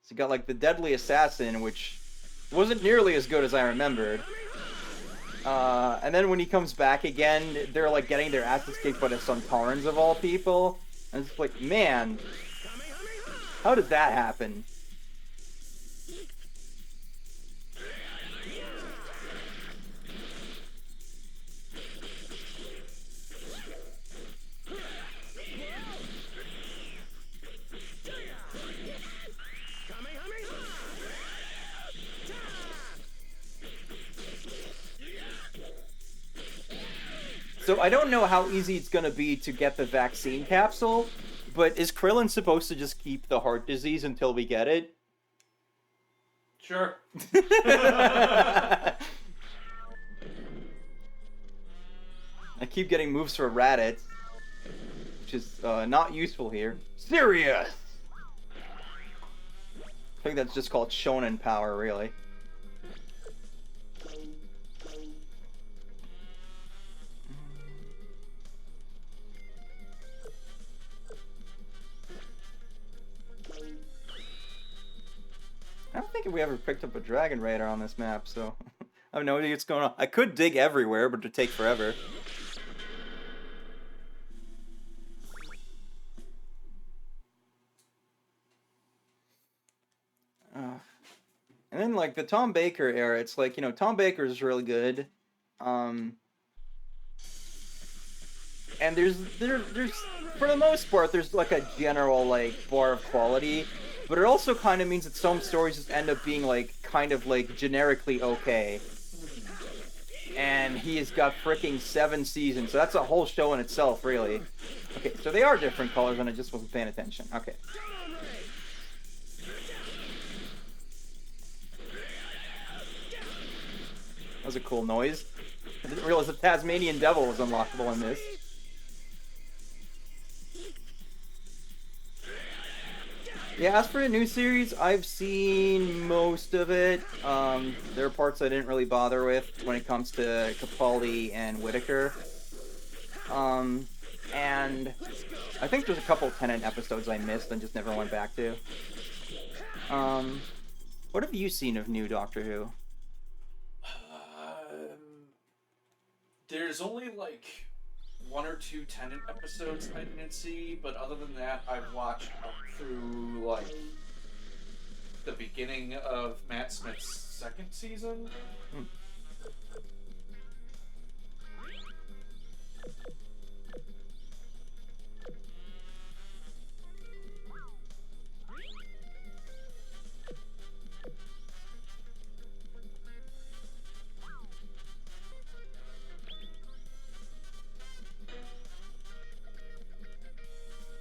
you got, like, the Deadly Assassin, which wasn't nearly as good as I remembered. And then when he comes back again, they're, like, getting their asses kicked by the Suntarans of all people. And it's like, man, how did that happen? So I don't know how easy it's going to be to get the vaccine capsule, but is Krillin supposed to just keep the heart disease until we get it? Sure. I keep getting moves for Raditz, which is not useful here. Serious! I think that's just called shonen power, really. I don't think we ever picked up a Dragon Raider on this map, so I have no idea what's going on. I could dig everywhere, but it'd take forever. And then, like, the Tom Baker era, it's like, you know, Tom Baker is really good. And there's, for the most part, there's, like, a general, like, bar of quality. But it also kind of means that some stories just end up being, like, kind of, like, generically okay. And he has got freaking 7 seasons, so that's a whole show in itself, really. Okay, so they are different colors, and I just wasn't paying attention. Okay. That was a cool noise. I didn't realize the Tasmanian Devil was unlockable in this. Yeah, as for the new series, I've seen most of it. There are parts I didn't really bother with when it comes to Capaldi and Whitaker. And I think there's a couple Tennant episodes I missed and just never went back to. What have you seen of new Doctor Who? There's only like 1 or 2 Tennant episodes I didn't see, but other than that, I've watched up through like the beginning of Matt Smith's 2nd season.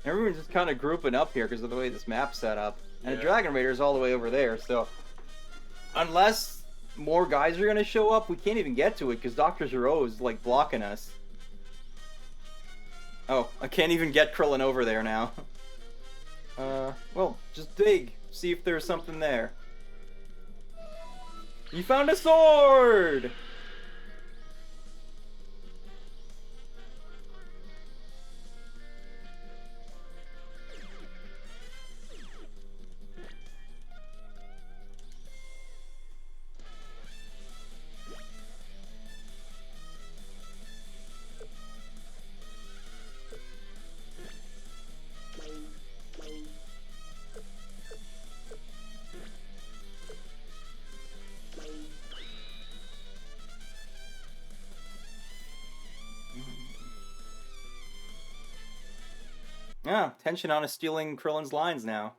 Everyone's just kind of grouping up here because of the way this map's set up. And the Yeah. Dragon Raider's all the way over there, so... Unless more guys are going to show up, we can't even get to it because Dr. Giro is, like, blocking us. Oh, I can't even get Krillin over there now. Well, just dig. See if there's something there. You found a sword! Yeah, tension on us stealing Krillin's lines now.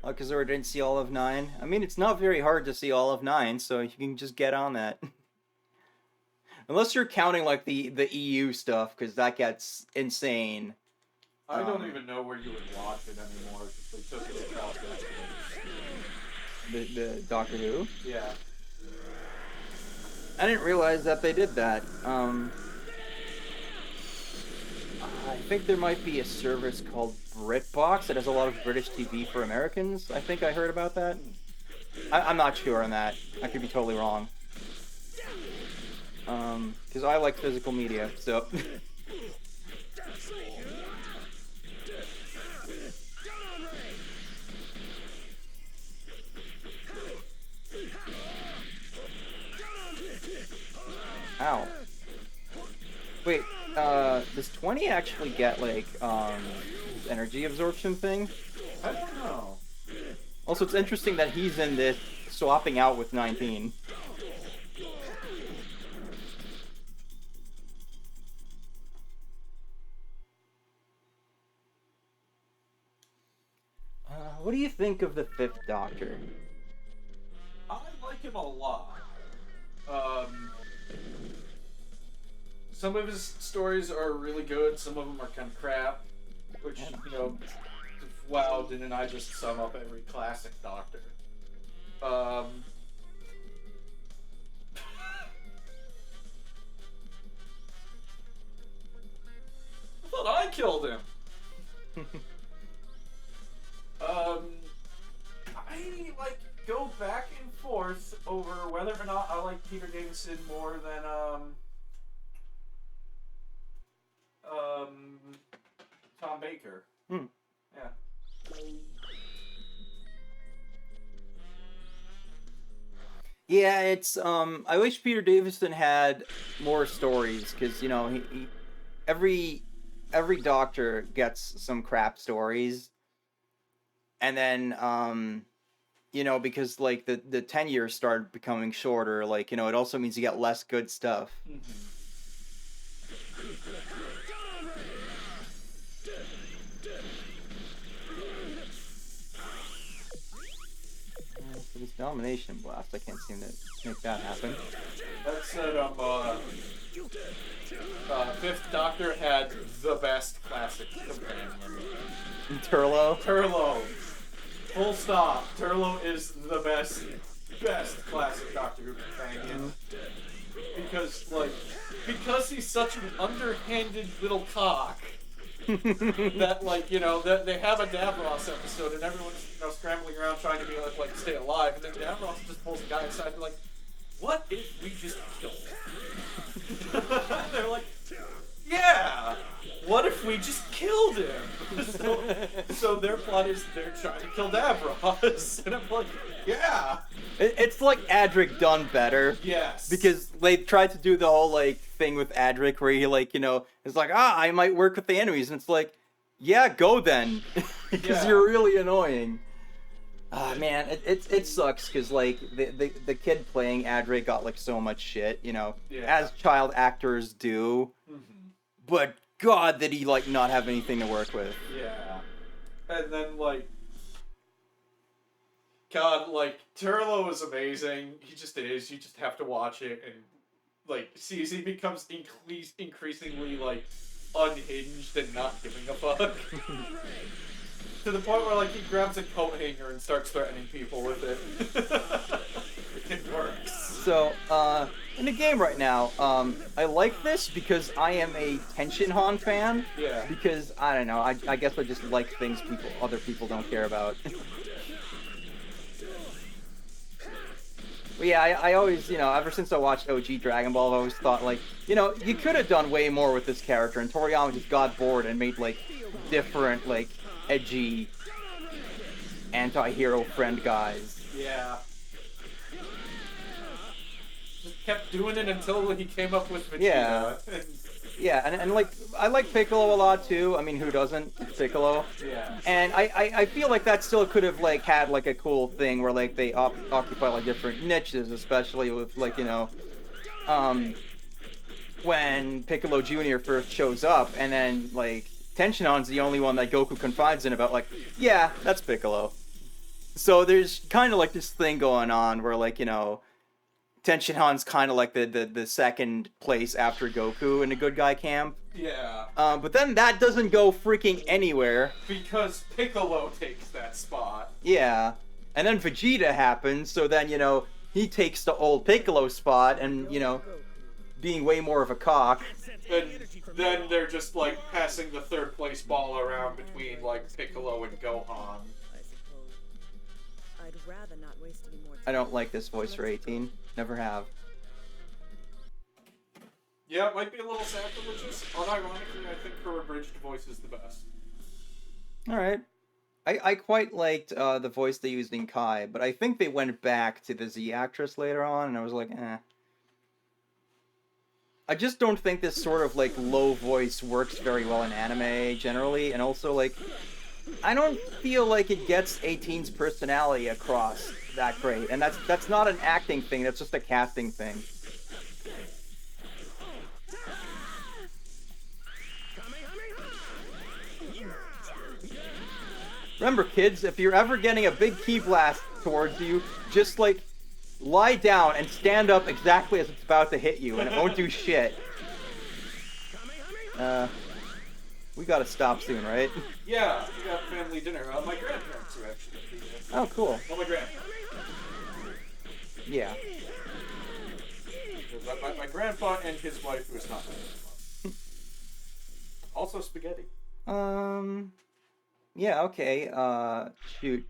Oh, because I didn't see all of 9. I mean, it's not very hard to see all of 9, so you can just get on that. Unless you're counting, like, the EU stuff, because that gets insane. I don't even know where you would watch it anymore if they took it out that The Doctor Who? Yeah. I didn't realize that they did that. I think there might be a service called BritBox that has a lot of British TV for Americans. I think I heard about that. I'm not sure on that. I could be totally wrong. Because I like physical media, so... Ow. Wait, does 20 actually get, like, his energy absorption thing? I don't know. Also, it's interesting that he's in this swapping out with 19. What do you think of the 5th Doctor? I like him a lot. Some of his stories are really good, some of them are kind of crap. Which, you know, wow, didn't I just sum up every classic Doctor? I thought I killed him! I, like, go back and forth over whether or not I like Peter Davison more than, Tom Baker. Yeah. Yeah, it's, I wish Peter Davison had more stories, because, you know, every Doctor gets some crap stories, and then, you know, because, like, the 10 years started becoming shorter, like, you know, it also means you get less good stuff. So this Domination Blast, I can't seem to make that happen. That said, 5th Doctor had the best classic companion. Turlo? Turlo. Full stop. Turlo is the best classic Doctor Who companion. Because he's such an underhanded little cock. that, like, you know, that they have a Davros episode and everyone's, you know, scrambling around trying to be like stay alive, and then Davros just pulls a guy aside and be like, what if we just killed him? They're like, yeah, what if we just killed him? so their plot is they're trying to kill Davros, and I'm like, yeah. It's like Adric done better. Yes. Because they tried to do the whole, like, thing with Adric where he, like, you know, is like, I might work with the enemies. And it's like, yeah, go then. Because you're really annoying. Ah, man, it sucks because, like, the kid playing Adric got, like, so much shit, you know, as child actors do. Mm-hmm. But, God, did he, like, not have anything to work with. Yeah. And then, like, God, like, Turlo is amazing. He just is. You just have to watch it and, like, see as he becomes increasingly, like, unhinged and not giving a fuck. To the point where, like, he grabs a coat hanger and starts threatening people with it. It works. So, in the game right now, I like this because I am a Tenshinhan fan. Yeah. Because, I don't know, I guess I just like things other people don't care about. But yeah, I always, you know, ever since I watched OG Dragon Ball, I've always thought, like, you know, you could have done way more with this character, and Toriyama just got bored and made, like, different, like, edgy anti-hero friend guys. Yeah. Just kept doing it until he came up with Vegeta. Yeah. Yeah, and like, I like Piccolo a lot, too. I mean, who doesn't? It's Piccolo. Yeah. And I feel like that still could have, like, had, like, a cool thing where, like, they occupy, like, different niches, especially with, like, you know, when Piccolo Jr. first shows up, and then, like, Tenshinhan's the only one that Goku confides in about, like, yeah, that's Piccolo. So there's kind of, like, this thing going on where, like, you know, Tenshinhan's kind of like the second place after Goku in the good guy camp. Yeah. But then that doesn't go freaking anywhere. Because Piccolo takes that spot. Yeah. And then Vegeta happens, so then, you know, he takes the old Piccolo spot and, you know, being way more of a cock. And then they're just, like, passing the third place ball around between, like, Piccolo and Gohan. I suppose. I'd rather not waste any more time. I don't like this voice for 18. Never have. Yeah, it might be a little sacrilegious. Unironically, I think her abridged voice is the best. Alright. I quite liked the voice they used in Kai, but I think they went back to the Z actress later on, and I was like, eh. I just don't think this sort of, like, low voice works very well in anime, generally, and also, like, I don't feel like it gets 18's personality across that great, and that's not an acting thing, that's just a casting thing. Remember, kids, if you're ever getting a big ki blast towards you, just, like, lie down and stand up exactly as it's about to hit you, and it won't do shit. We gotta stop soon, right? Yeah, we got family dinner. My grandparents are actually here. Oh, cool. Oh, my grandparents. Yeah. My grandpa and his wife, who is not my grandpa. Also spaghetti. Yeah, okay, shoot.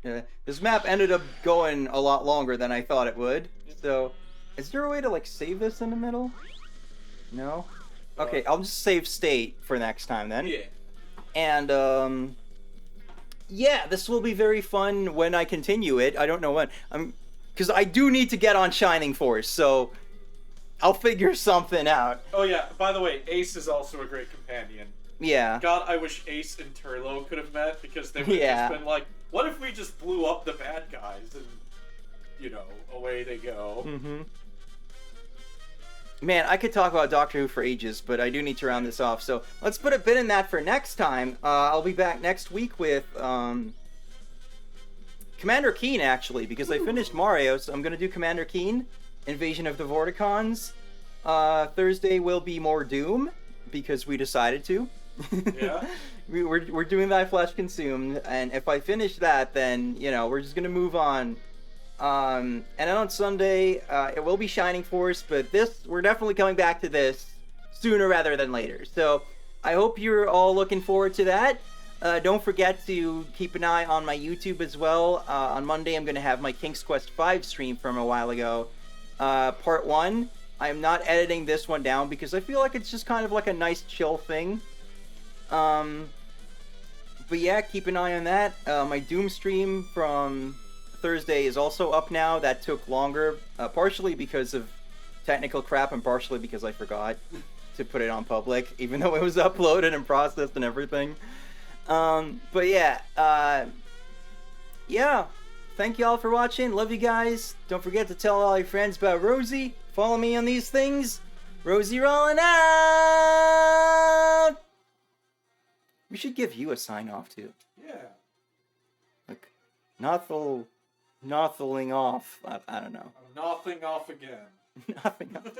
This map ended up going a lot longer than I thought it would. So, is there a way to, like, save this in the middle? No? Okay, I'll just save state for next time then. Yeah. And, yeah, this will be very fun when I continue it. I don't know when. Because I do need to get on Shining Force, so I'll figure something out. Oh, yeah, by the way, Ace is also a great companion. Yeah. God, I wish Ace and Turlo could have met, because they would have just been like, what if we just blew up the bad guys, and, you know, away they go. Mm-hmm. Man, I could talk about Doctor Who for ages, but I do need to round this off, so let's put a bit in that for next time. I'll be back next week with, Commander Keen, actually, because I finished Mario, so I'm gonna do Commander Keen, Invasion of the Vorticons. Thursday will be more Doom, because we decided to. Yeah. We're doing that Flesh Consumed, and if I finish that, then, you know, we're just gonna move on. And then on Sunday, it will be Shining Force, but we're definitely coming back to this sooner rather than later. So, I hope you're all looking forward to that. Don't forget to keep an eye on my YouTube as well. On Monday, I'm going to have my King's Quest V stream from a while ago. Part 1. I'm not editing this one down because I feel like it's just kind of like a nice chill thing. But yeah, keep an eye on that. My Doom stream from Thursday is also up now. That took longer, partially because of technical crap and partially because I forgot to put it on public, even though it was uploaded and processed and everything. But yeah, thank y'all for watching. Love you guys. Don't forget to tell all your friends about Rosie. Follow me on these things. Rosie rolling out. We should give you a sign off too. Yeah. Like, nothing off. I don't know. I'm nothing off again. Nothing off.